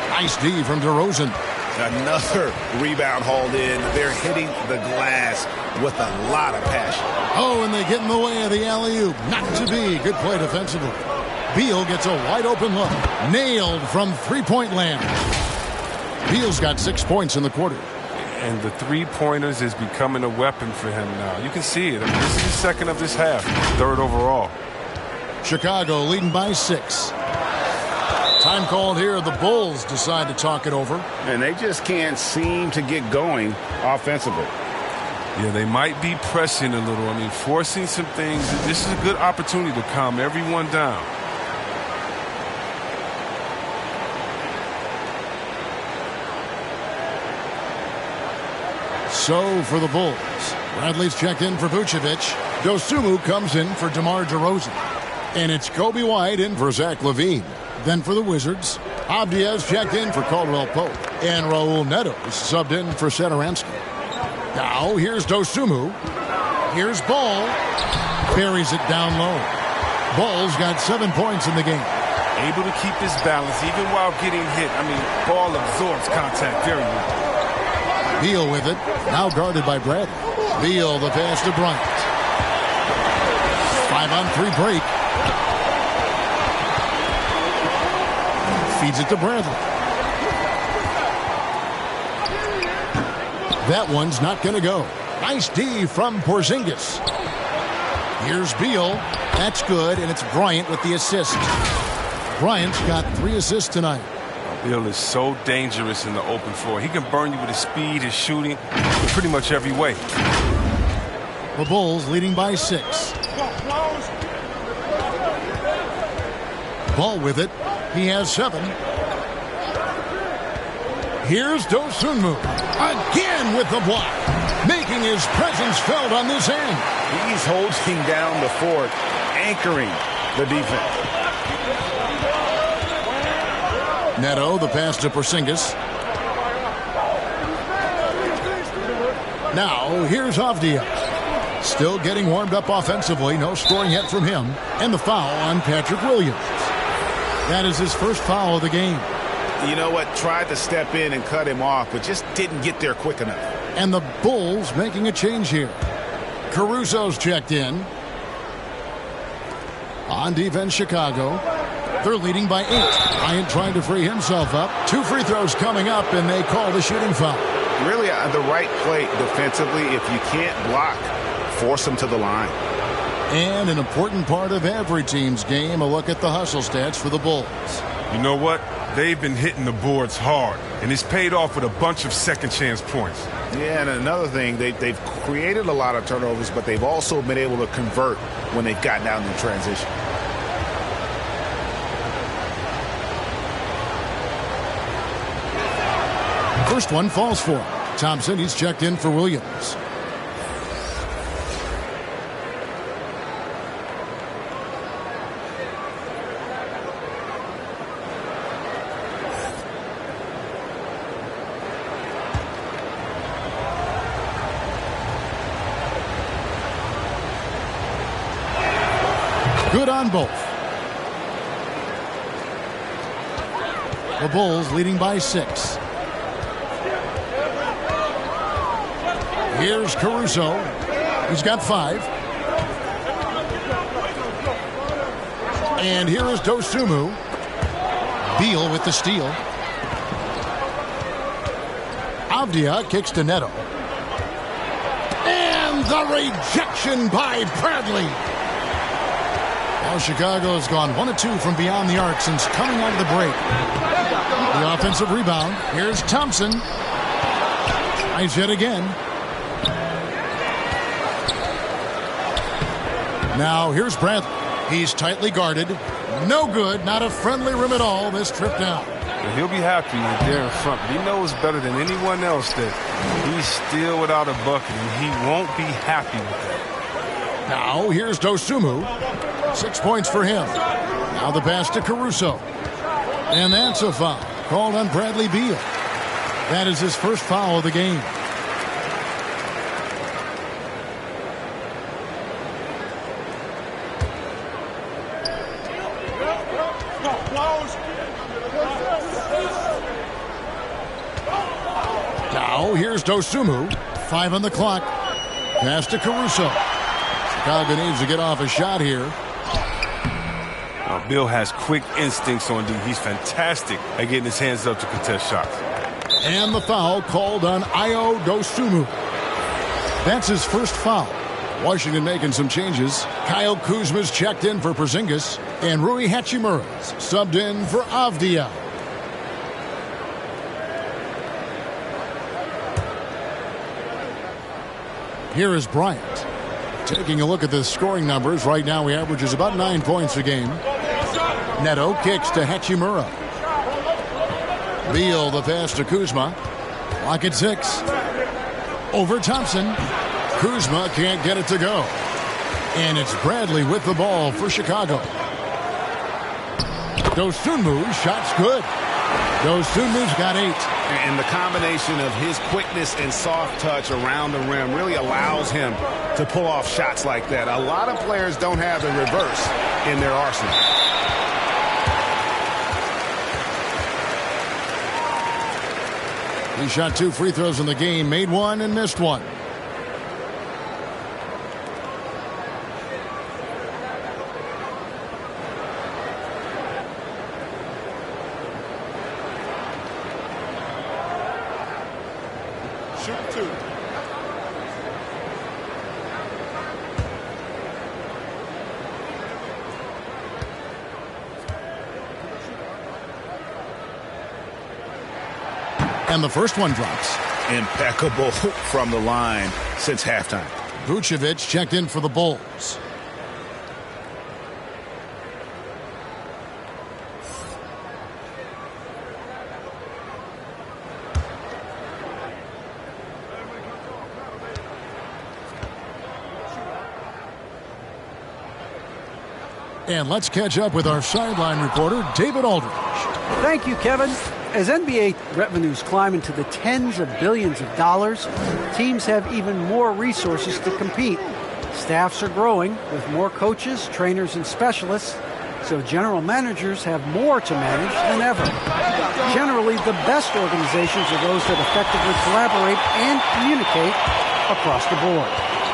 Nice D from DeRozan. Another rebound hauled in. They're hitting the glass with a lot of passion. Oh, and they get in the way of the alley-oop. Not to be. Good play defensively. Beal gets a wide-open look. Nailed from three-point land. Beal's got 6 points in the quarter. And the three-pointers is becoming a weapon for him now. You can see it. I mean, this is the second of this half. 3rd overall. Chicago leading by 6. Time called here. The Bulls decide to talk it over. And they just can't seem to get going offensively. Yeah, they might be pressing a little. I mean, forcing some things. This is a good opportunity to calm everyone down. So for the Bulls, Bradley's checked in for Vucevic. Dosunmu comes in for DeMar DeRozan. And it's Kobe White in for Zach LaVine. Then for the Wizards, Abdias checked in for Caldwell Pope. And Raul Neto subbed in for Satoransky. Now here's Dosunmu. Here's Ball. Buries it down low. Ball's got 7 points in the game. Able to keep his balance even while getting hit. I mean, Ball absorbs contact very well. Beal with it. Now guarded by Bradley. Beal the pass to Bryant. 5-on-3 break. Feeds it to Bradley. That one's not going to go. Nice D from Porzingis. Here's Beal. That's good, and it's Bryant with the assist. Bryant's got 3 assists tonight. Beal is so dangerous in the open floor. He can burn you with his speed, his shooting, in pretty much every way. The Bulls leading by 6. Ball with it. He has 7. Here's Dosunmu. Again with the block. Making his presence felt on this end. He's holding down the fort, anchoring the defense. Neto, the pass to Porzingis. Now, here's Avdia. Still getting warmed up offensively. No scoring yet from him. And the foul on Patrick Williams. That is his first foul of the game. You know what? Tried to step in and cut him off, but just didn't get there quick enough. And the Bulls making a change here. Caruso's checked in. On defense, Chicago. They're leading by 8. Bryant trying to free himself up. 2 free throws coming up, and they call the shooting foul. Really the right play defensively. If you can't block, force them to the line. And an important part of every team's game, a look at the hustle stats for the Bulls. You know what? They've been hitting the boards hard, and it's paid off with a bunch of second-chance points. Yeah, and another thing, they've created a lot of turnovers, but they've also been able to convert when they've gotten out in transition. First one falls for him. Thompson, he's checked in for Williams. Good on both. The Bulls leading by 6. Here's Caruso. He's got 5. And here is Dosunmu. Beal with the steal. Avdia kicks to Neto. And the rejection by Bradley. Now Chicago has gone 1 of 2 from beyond the arc since coming out of the break. The offensive rebound. Here's Thompson. Tries yet again. Now here's Bradley. He's tightly guarded. No good. Not a friendly rim at all this trip down. Well, he'll be happy with there in front. He knows better than anyone else that he's still without a bucket, and he won't be happy with that. Now here's Dosunmu. 6 points for him. Now the pass to Caruso. And that's a foul called on Bradley Beal. That is his first foul of the game. Now here's Dosunmu. 5 on the clock. Pass to Caruso. Chicago needs to get off a shot here. Bill has quick instincts on D. He's fantastic at getting his hands up to contest shots. And the foul called on Ayo Dosunmu. That's his first foul. Washington making some changes. Kyle Kuzma's checked in for Porzingis. And Rui Hachimura's subbed in for Avdia. Here is Bryant. Taking a look at the scoring numbers. Right now he averages about 9 points a game. Neto kicks to Hachimura. Beal the pass to Kuzma. Clock at 6. Over Thompson. Kuzma can't get it to go. And it's Bradley with the ball for Chicago. Dosunmu, shot's good. Dosunmu's got 8. And the combination of his quickness and soft touch around the rim really allows him to pull off shots like that. A lot of players don't have the reverse in their arsenal. He shot 2 free throws in the game, made 1 and missed 1. And the first one drops. Impeccable from the line since halftime. Vucevic checked in for the Bulls. And let's catch up with our sideline reporter, David Aldridge. Thank you, Kevin. As NBA revenues climb into the tens of billions of dollars, teams have even more resources to compete. Staffs are growing with more coaches, trainers, and specialists, so general managers have more to manage than ever. Generally, the best organizations are those that effectively collaborate and communicate across the board.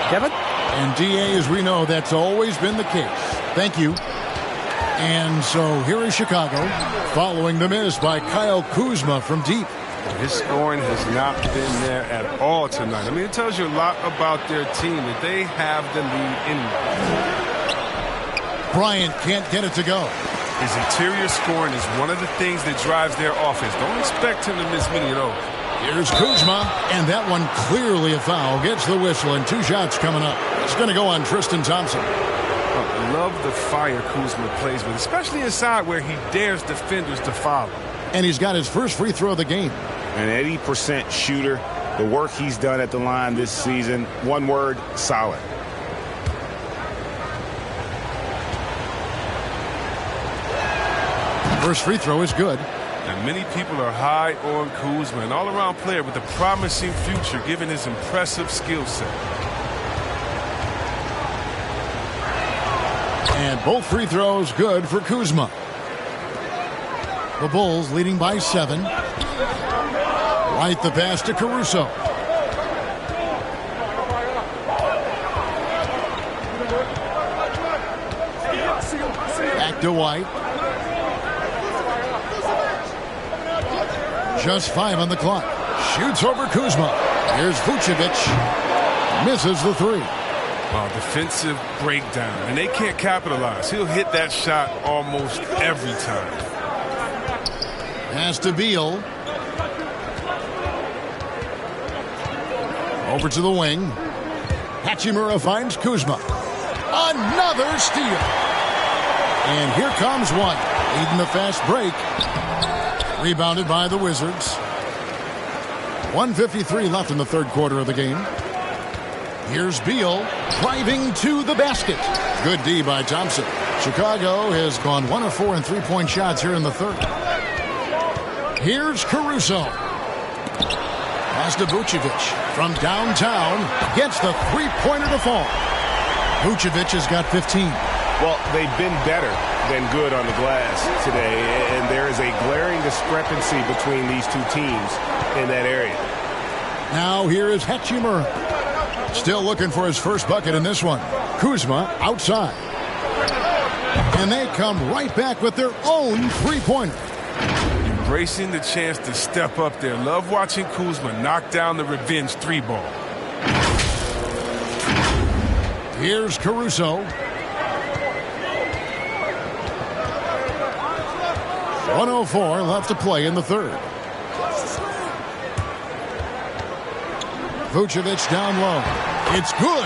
Kevin? And DA, as we know, that's always been the case. Thank you. And so here is Chicago, following the miss by Kyle Kuzma from deep. His scoring has not been there at all tonight. I mean, it tells you a lot about their team that they have the lead anyway. Bryant can't get it to go. His interior scoring is one of the things that drives their offense. Don't expect him to miss many of those. Here's Kuzma, and that one clearly a foul. Gets the whistle, and 2 shots coming up. It's going to go on Tristan Thompson. I love the fire Kuzma plays with, especially inside where he dares defenders to follow. And he's got his first free throw of the game. An 80% shooter. The work he's done at the line this season, one word, solid. First free throw is good. And many people are high on Kuzma, an all-around player with a promising future given his impressive skill set. And both free throws good for Kuzma. The Bulls leading by 7. White the pass to Caruso. Back to White. Just 5 on the clock. Shoots over Kuzma. Here's Vucevic. Misses the 3. Defensive breakdown, and they can't capitalize. He'll hit that shot almost every time. Pass to Beal. Over to the wing. Hachimura finds Kuzma. Another steal. And here comes one. Leading the fast break. Rebounded by the Wizards. 1:53 left in the third quarter of the game. Here's Beal driving to the basket. Good D by Thompson. Chicago has gone 1 of 4 in three-point shots here in the third. Here's Caruso. Pass to Vucevic from downtown. Gets the three-pointer to fall. Vucevic has got 15. Well, they've been better than good on the glass today, and there is a glaring discrepancy between these two teams in that area. Now here is Hachimura. Still looking for his first bucket in this one. Kuzma outside. And they come right back with their own three-pointer. Embracing the chance to step up there. Love watching Kuzma knock down the revenge 3-ball. Here's Caruso. 1:04 left to play in the third. Vucevic down low. It's good.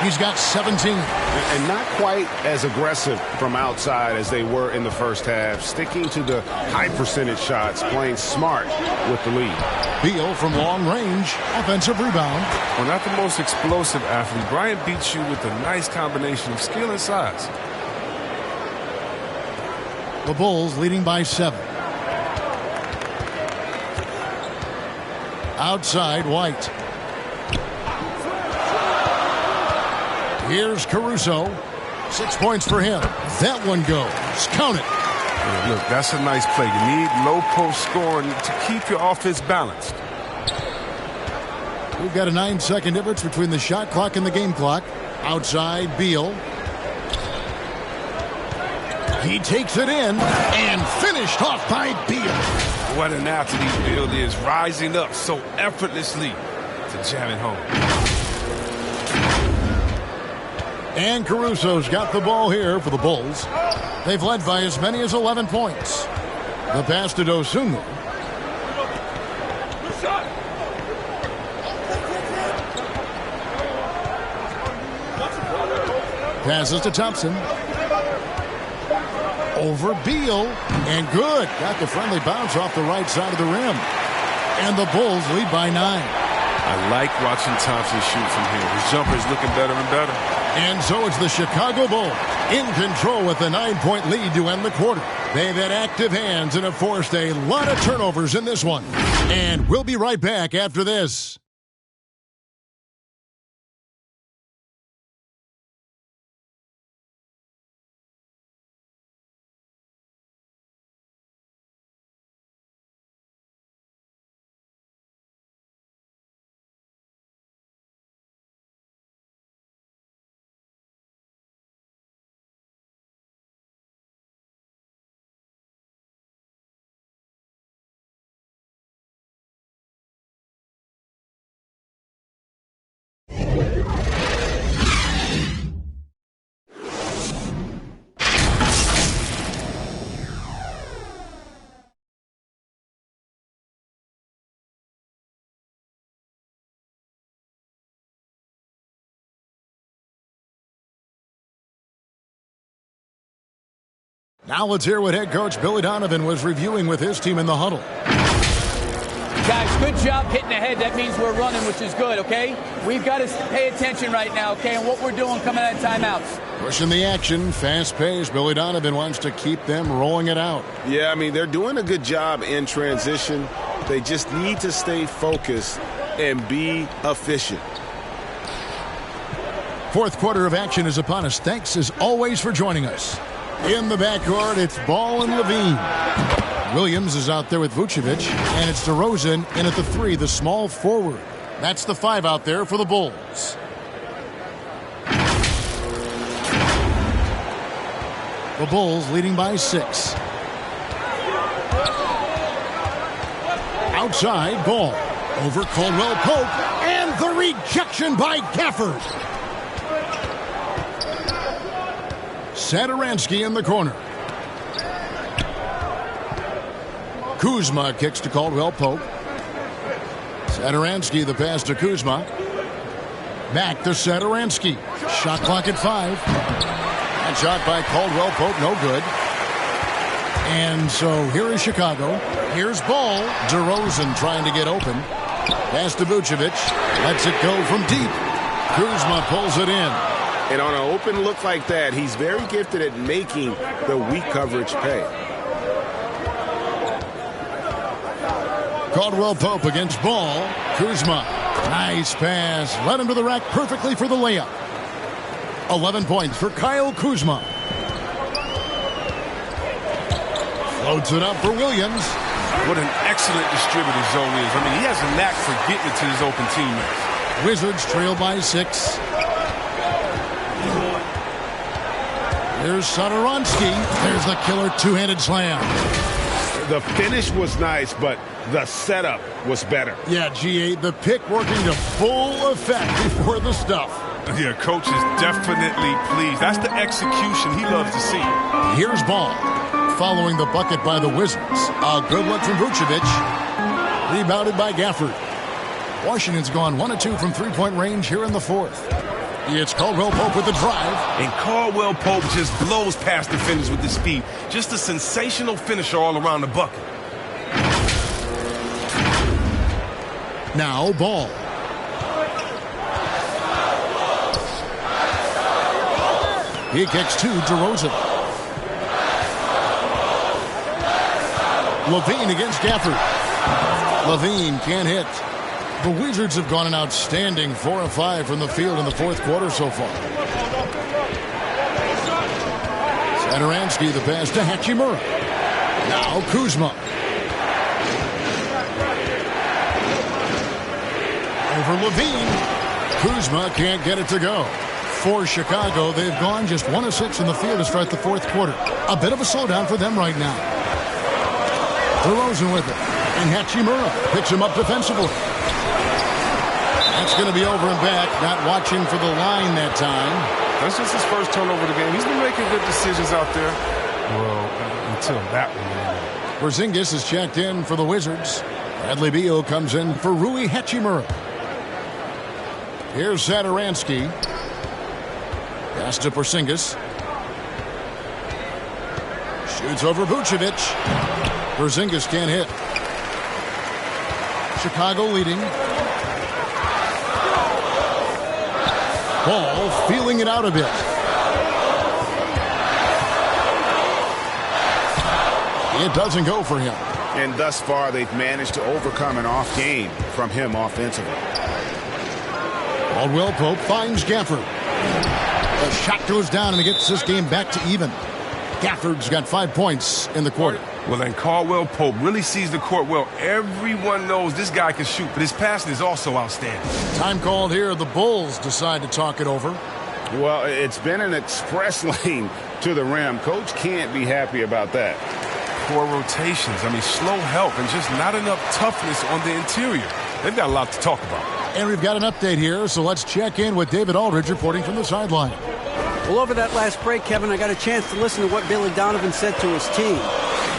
He's got 17. And not quite as aggressive from outside as they were in the first half. Sticking to the high percentage shots, playing smart with the lead. Beal from long range. Offensive rebound. Well, not the most explosive athlete. Bryant beats you with a nice combination of skill and size. The Bulls leading by 7. Outside, White. Here's Caruso. 6 points for him. That one goes. Count it. Yeah, look, that's a nice play. You need low post scoring to keep your offense balanced. We've got a 9-second difference between the shot clock and the game clock. Outside, Beal. He takes it in and finished off by Beal. What an athlete Beal is, rising up so effortlessly to jam it home. And Caruso's got the ball here for the Bulls. They've led by as many as 11 points. The pass to Dosunmu. Passes to Thompson. Over Beal. And good. Got the friendly bounce off the right side of the rim. And the Bulls lead by 9. I like watching Thompson shoot from here. His jumper is looking better and better. And so it's the Chicago Bulls in control with a 9-point lead to end the quarter. They've had active hands and have forced a lot of turnovers in this one. And we'll be right back after this. Now let's hear what head coach Billy Donovan was reviewing with his team in the huddle. Guys, good job hitting ahead. That means we're running, which is good, okay? We've got to pay attention right now, okay, and what we're doing coming out of timeouts. Pushing the action, fast pace. Billy Donovan wants to keep them rolling it out. Yeah, I mean, they're doing a good job in transition. They just need to stay focused and be efficient. Fourth quarter of action is upon us. Thanks, as always, for joining us. In the backcourt, it's Ball and Levine. Williams is out there with Vucevic, and it's DeRozan in at the 3, the small forward. That's the 5 out there for the Bulls. The Bulls leading by 6. Outside, Ball. Over Caldwell Pope, and the rejection by Gafford. Satoransky in the corner. Kuzma kicks to Caldwell Pope. Satoransky, the pass to Kuzma. Back to Satoransky. Shot clock at 5. That shot by Caldwell Pope, no good. And so here is Chicago. Here's Ball. DeRozan trying to get open. Pass to Vucevic. Lets it go from deep. Kuzma pulls it in. And on an open look like that, he's very gifted at making the weak coverage pay. Caldwell Pope against Ball. Kuzma. Nice pass. Led him to the rack perfectly for the layup. 11 points for Kyle Kuzma. Floats it up for Williams. What an excellent distributor Zone is. I mean, he has a knack for getting it to his open teammates. Wizards trail by 6. Here's Satoransky. There's the killer two-handed slam. The finish was nice, but the setup was better. Yeah, G8, the pick working to full effect before the stuff. Yeah, coach is definitely pleased. That's the execution he loves to see. Here's Ball. Following the bucket by the Wizards. A good look from Vucevic. Rebounded by Gafford. Washington's gone 1 of 2 from three-point range here in the fourth. It's Caldwell Pope with the drive. And Caldwell Pope just blows past defenders with his speed. Just a sensational finisher all around the bucket. Now Ball. He kicks to DeRozan. Levine against Gafford. Levine can't hit. The Wizards have gone an outstanding 4 of 5 from the field in the fourth quarter so far. Satoransky, the pass to Hachimura. Now Kuzma. Over Levine. Kuzma can't get it to go. For Chicago, they've gone just 1 of 6 in the field to start the fourth quarter. A bit of a slowdown for them right now. DeRozan with it. And Hachimura picks him up defensively. That's going to be over and back. Not watching for the line that time. That's just his first turnover of the game. He's been making good decisions out there. Well, until that one. Porzingis is checked in for the Wizards. Bradley Beal comes in for Rui Hachimura. Here's Satoransky. Pass to Porzingis. Shoots over Vucevic. Porzingis can't hit. Chicago leading. Ball feeling it out a bit. It doesn't go for him. And thus far, they've managed to overcome an off game from him offensively. Caldwell Pope finds Gafford. The shot goes down and it gets this game back to even. Gafford's got 5 points in the quarter. Well, then Caldwell Pope really sees the court well. Everyone knows this guy can shoot, but his passing is also outstanding. Time called here. The Bulls decide to talk it over. Well, it's been an express lane to the rim. Coach can't be happy about that. Poor rotations. I mean, slow help and just not enough toughness on the interior. They've got a lot to talk about. And we've got an update here, so let's check in with David Aldridge reporting from the sideline. Well, over that last break, Kevin, I got a chance to listen to what Billy Donovan said to his team.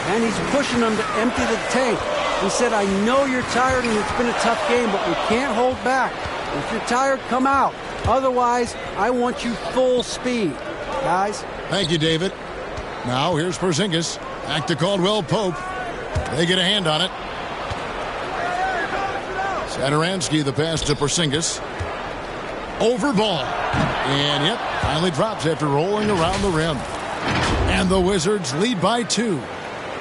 And he's pushing them to empty the tank. He said, I know you're tired and it's been a tough game, but we can't hold back. If you're tired, come out. Otherwise, I want you full speed. Guys? Thank you, David. Now, here's Porzingis. Back to Caldwell Pope. They get a hand on it. Satoransky, the pass to Porzingis. Over ball. And, yep, finally drops after rolling around the rim. And the Wizards lead by 2.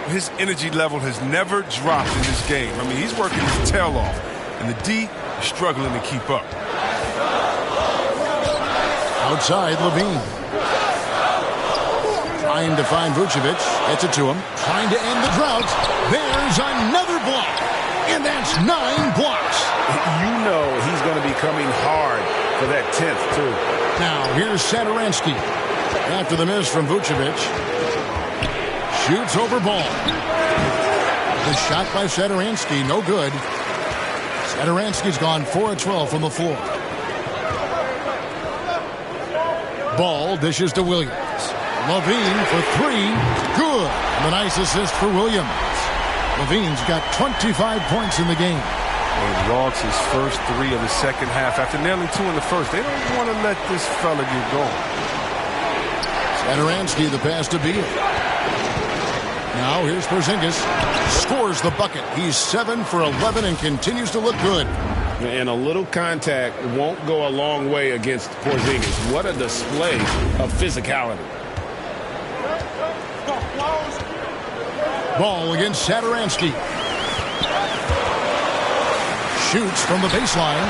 His energy level has never dropped in this game. I mean, he's working his tail off. And the D is struggling to keep up. Outside, Levine. Trying to find Vucevic. Gets it to him. Trying to end the drought. There's another block. And that's 9 blocks. You know he's going to be coming hard for that 10th, too. Now, here's Satoransky. After the miss from Vucevic. Shoots over ball. The shot by Satoransky, no good. Satoransky's gone 4 of 12 from the floor. Ball dishes to Williams. Levine for 3. Good. And a nice assist for Williams. Levine's got 25 points in the game. He logs his first 3 of the second half after nailing 2 in the first. They don't want to let this fella get going. Satoransky, the pass to Beal. Now here's Porzingis. Scores the bucket. He's 7 for 11 and continues to look good. And a little contact won't go a long way against Porzingis. What a display of physicality. Ball against Satoransky. Shoots from the baseline.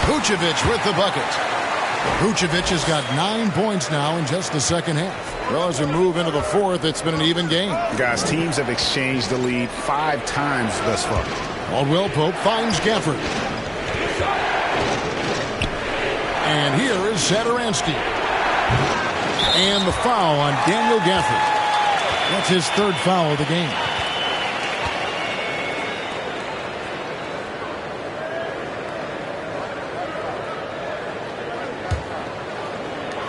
Vucevic with the bucket. Vucevic has got 9 points now in just the second half. Well, as we move into the fourth, it's been an even game. Guys, teams have exchanged the lead 5 times thus far. Caldwell Pope finds Gafford. And here is Satoransky. And the foul on Daniel Gafford. That's his 3rd foul of the game.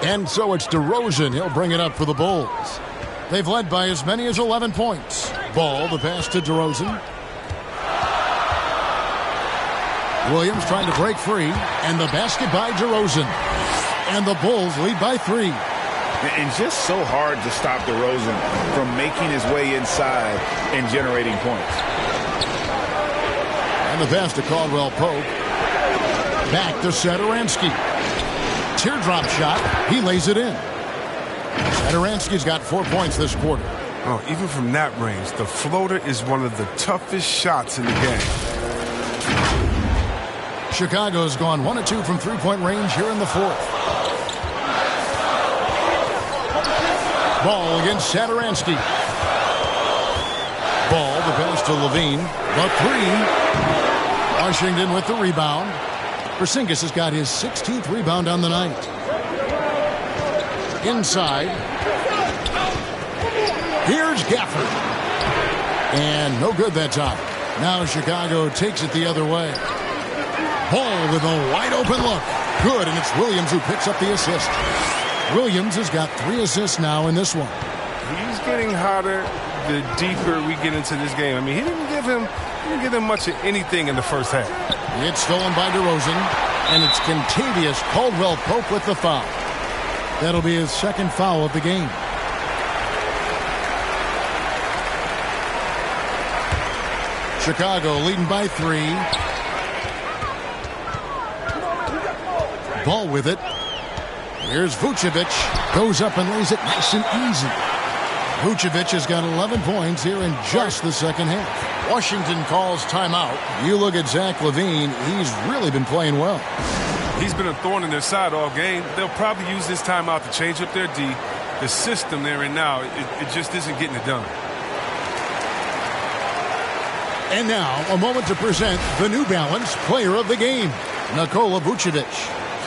And so it's DeRozan. He'll bring it up for the Bulls. They've led by as many as 11 points. Ball, the pass to DeRozan. Williams trying to break free. And the basket by DeRozan. And the Bulls lead by 3. And just so hard to stop DeRozan from making his way inside and generating points. And the pass to Caldwell Pope. Back to Satoransky. Teardrop shot. He lays it in. Satoransky's got 4 points this quarter. Oh, even from that range, the floater is one of the toughest shots in the game. Chicago's gone 1 of 2 from three-point range here in the fourth. Ball against Satoransky. Ball, the pass to Levine. The 3. Washington with the rebound. Porzingis has got his 16th rebound on the night. Inside. Here's Gafford. And no good that time. Now Chicago takes it the other way. Ball with a wide open look. Good, and it's Williams who picks up the assist. Williams has got 3 assists now in this one. He's getting hotter the deeper we get into this game. I mean, he didn't give him much of anything in the first half. It's stolen by DeRozan, and it's Kentavious Caldwell Pope with the foul. That'll be his second foul of the game. Chicago leading by 3. Ball with it. Here's Vucevic. Goes up and lays it nice and easy. Vucevic has got 11 points here in just the second half. Washington calls timeout. You look at Zach LaVine. He's really been playing well. He's been a thorn in their side all game. They'll probably use this timeout to change up their D. The system they're in now, it just isn't getting it done. And now, a moment to present the New Balance Player of the Game, Nikola Vucevic.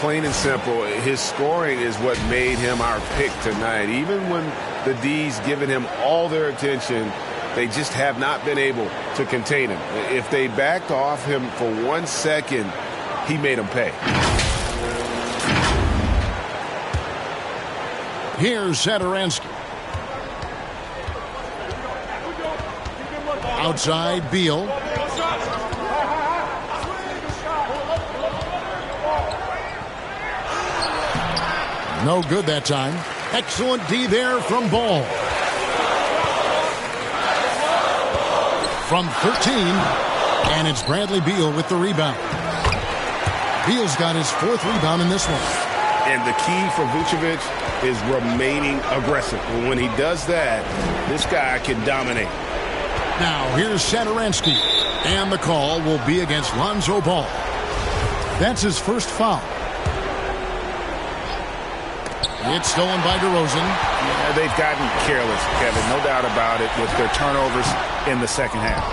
Plain and simple, his scoring is what made him our pick tonight. Even when the D's giving him all their attention, they just have not been able to contain him. If they backed off him for 1 second, he made them pay. Here's Satoransky. Outside, Beal. No good that time. Excellent D there from Ball. From 13, and it's Bradley Beal with the rebound. Beal's got his 4th rebound in this one. And the key for Vucevic is remaining aggressive. When he does that, this guy can dominate. Now, here's Satoransky, and the call will be against Lonzo Ball. That's his first foul. It's stolen by DeRozan. Yeah, they've gotten careless, Kevin, no doubt about it, with their turnovers in the second half.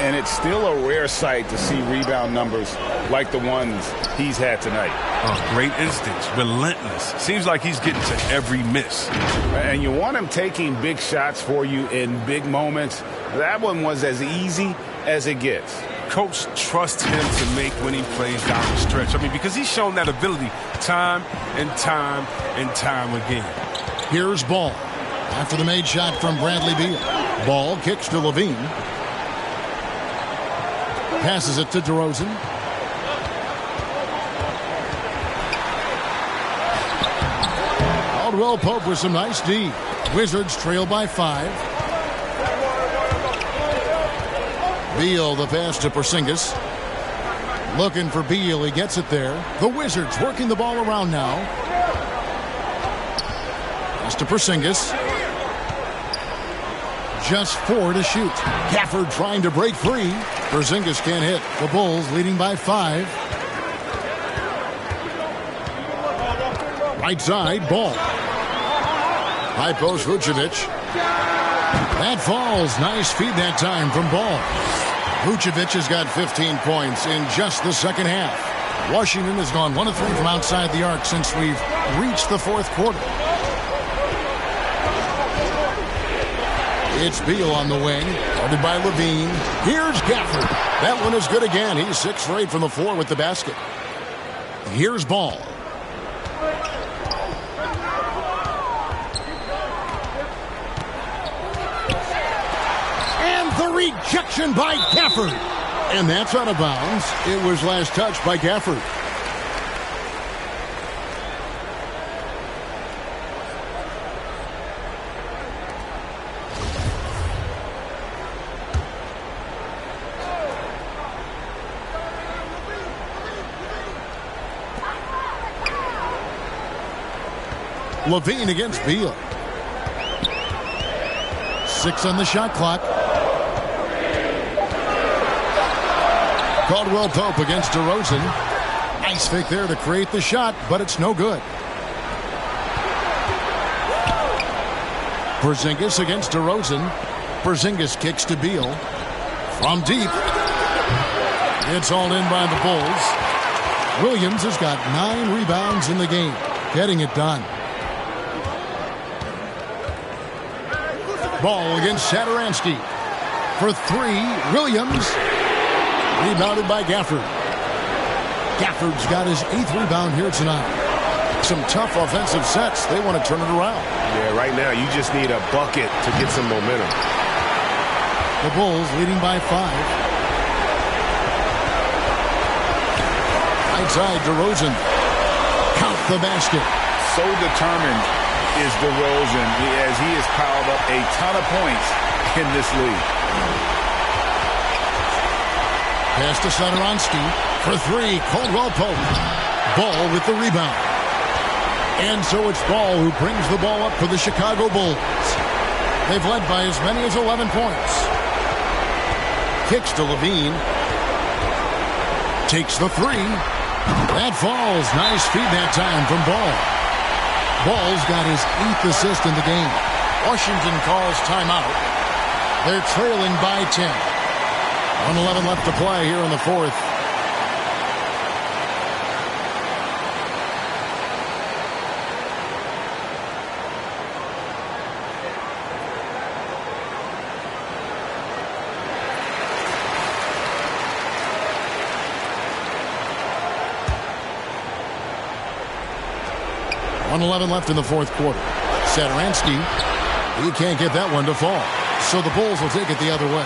And it's still a rare sight to see rebound numbers like the ones he's had tonight. Oh, great instincts, relentless. Seems like he's getting to every miss. And you want him taking big shots for you in big moments. That one was as easy as it gets. Coach trusts him to make winning plays down the stretch. I mean, because he's shown that ability time and time and time again. Here's Ball. After the made shot from Bradley Beal. Ball kicks to LaVine. Passes it to DeRozan. Caldwell Pope with some nice D. Wizards trail by 5. Beal, the pass to Porzingis. Looking for Beal. He gets it there. The Wizards working the ball around now. Pass to Porzingis. Just 4 to shoot. Gafford trying to break free. Porzingis can't hit. The Bulls leading by 5. Right side, Ball. High post, Vucevic. That falls. Nice feed that time from Ball. Vucevic has got 15 points in just the second half. Washington has gone 1 of 3 from outside the arc since we've reached the 4th quarter. It's Beal on the wing, guarded by LaVine. Here's Gafford. That one is good again. He's 6 for 8 from the floor with the basket. Here's Ball. Rejection by Gafford. And that's out of bounds. It was last touched by Gafford. LaVine against Beal. 6 on the shot clock. Caldwell Pope against DeRozan. Nice fake there to create the shot, but it's no good. Porzingis against DeRozan. Porzingis kicks to Beal. From deep. It's all in by the Bulls. Williams has got 9 rebounds in the game. Getting it done. Ball against Satoransky. For 3, Williams. Rebounded by Gafford. Gafford's got his 8th rebound here tonight. Some tough offensive sets. They want to turn it around. Yeah, right now you just need a bucket to get some momentum. The Bulls leading by 5. Outside DeRozan. Count the basket. So determined is DeRozan as he has piled up a ton of points in this league. Pass to Satoransky for three. Caldwell Pope. Ball with the rebound. And so it's Ball who brings the ball up for the Chicago Bulls. They've led by as many as 11 points. Kicks to Levine. Takes the three. That falls. Nice feed that time from Ball. Ball's got his 8th assist in the game. Washington calls timeout. They're trailing by 10. 1:11 left to play here in the fourth. .11 left in the fourth quarter. Satoransky, he can't get that one to fall. So the Bulls will take it the other way.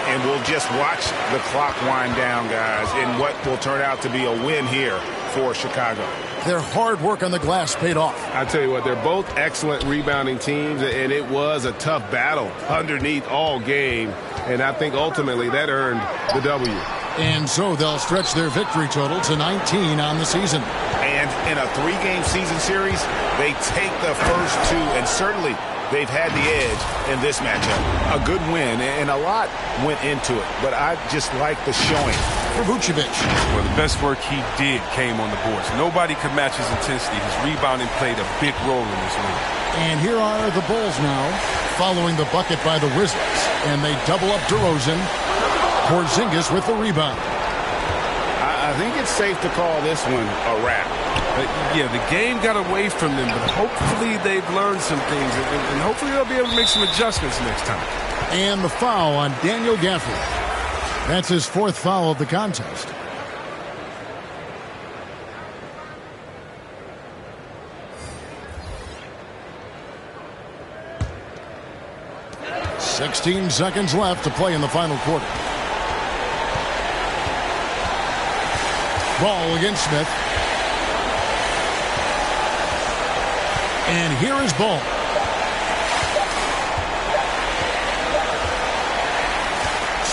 And we'll just watch the clock wind down, guys, in what will turn out to be a win here for Chicago. Their hard work on the glass paid off. I tell you what, they're both excellent rebounding teams, and it was a tough battle underneath all game. And I think ultimately that earned the W. And so they'll stretch their victory total to 19 on the season. And in a 3-game season series, they take the first 2, and certainly they've had the edge in this matchup. A good win, and a lot went into it, but I just like the showing. For Vucevic. Well, the best work he did came on the boards. Nobody could match his intensity. His rebounding played a big role in this win. And here are the Bulls now, following the bucket by the Wizards. And they double up DeRozan. Porzingis with the rebound. I think it's safe to call this one a wrap. Yeah, the game got away from them, but hopefully they've learned some things, and hopefully they'll be able to make some adjustments next time. And the foul on Daniel Gafford. That's his 4th foul of the contest. .16 seconds left to play in the final quarter. Ball against Smith. And here is Ball.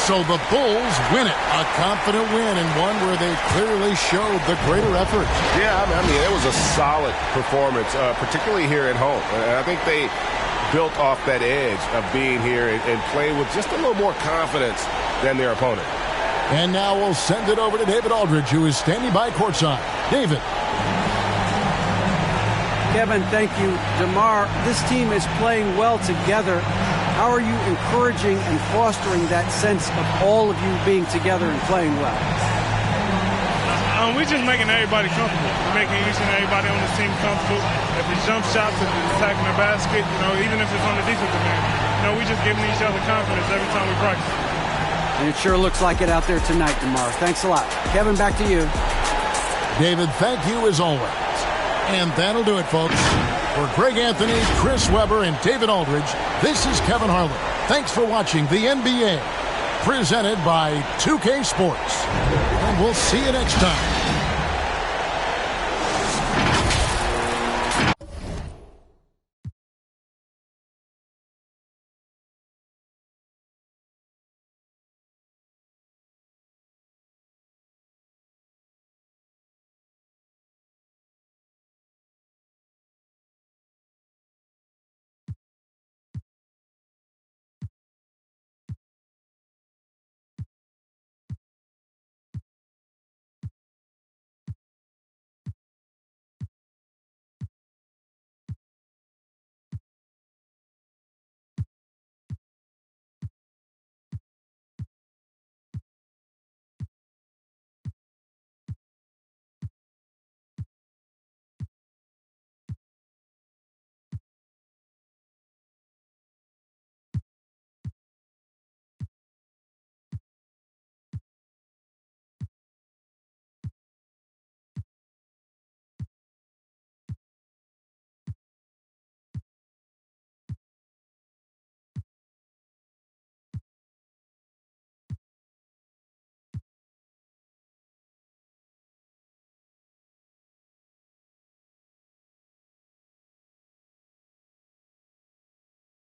So the Bulls win it. A confident win, and one where they clearly showed the greater effort. Yeah, I mean, it was a solid performance, particularly here at home. And I think they built off that edge of being here and playing with just a little more confidence than their opponent. And now we'll send it over to David Aldridge, who is standing by courtside. David. Kevin, thank you. DeMar, this team is playing well together. How are you encouraging and fostering that sense of all of you being together and playing well? We're just making everybody comfortable. We're making each and everybody on this team comfortable. If it's jump shots, if it's attacking the basket, even if it's on the defensive end, we're just giving each other confidence every time we practice. And it sure looks like it out there tonight, DeMar. Thanks a lot. Kevin, back to you. David, thank you as always. And that'll do it, folks. For Greg Anthony, Chris Webber, and David Aldridge, this is Kevin Harlan. Thanks for watching the NBA, presented by 2K Sports. And we'll see you next time.